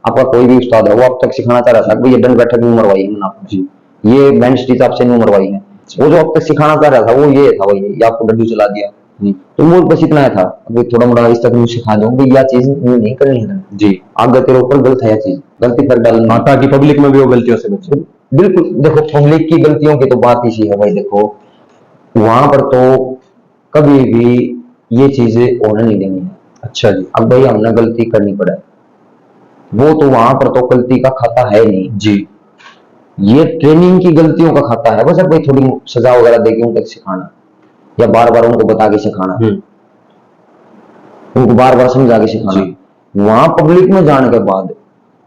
आपका कोई भी उस्ताद है वो अब तक सिखाना चाह रहा था कि ये दंड बैठक नहीं मरवाई है मैंने आपको जी। ये बेंच स्टिच आपसे नहीं मरवाई है वो जो अब तक सिखाना चाह रहा था वो ये था भाई ये आपको डंडू चला दिया तो वो बस इतना ही था अभी थोड़ा मोड़ा इस तक मुझे सिखा दो भाई यह चीज नहीं करनी है जी। आगे तेरे ऊपर गलत है यह चीज गलती कर डालना हाँ, ताकि पब्लिक में भी वो गलतियों से बचे। बिल्कुल देखो पब्लिक की गलतियों की तो बात ही है भाई देखो वहां पर तो कभी भी ये चीजें होने नहीं देनी है अच्छा जी। अब भाई हमने गलती करनी पड़े वो तो वहां पर तो गलती का खाता है नहीं जी। ये ट्रेनिंग की गलतियों का खाता है बस अब भाई थोड़ी सजा वगैरह देके उन तक सिखाना या बार बार उनको बता के सिखाना उनको बार बार समझा के सिखाना वहां पब्लिक में जाने के बाद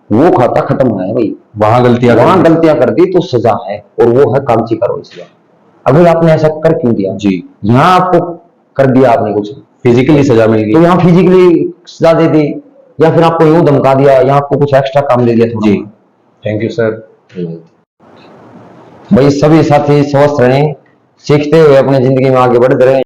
वो खाता खत्म है भाई वहां गलतियां कर दी तो सजा है और वो है कागजी कार्रवाई सजा अभी आपने ऐसा कर क्यों दिया जी। यहाँ आपको कर दिया आपने कुछ फिजिकली सजा मिल गई तो यहाँ फिजिकली सजा दे दी या फिर आपको यूं धमका दिया या आपको कुछ एक्स्ट्रा काम दे दिया थोड़ा जी। Thank you sir. भाई सभी साथी स्वस्थ रहें सीखते हुए अपनी जिंदगी में आगे बढ़ते रहें।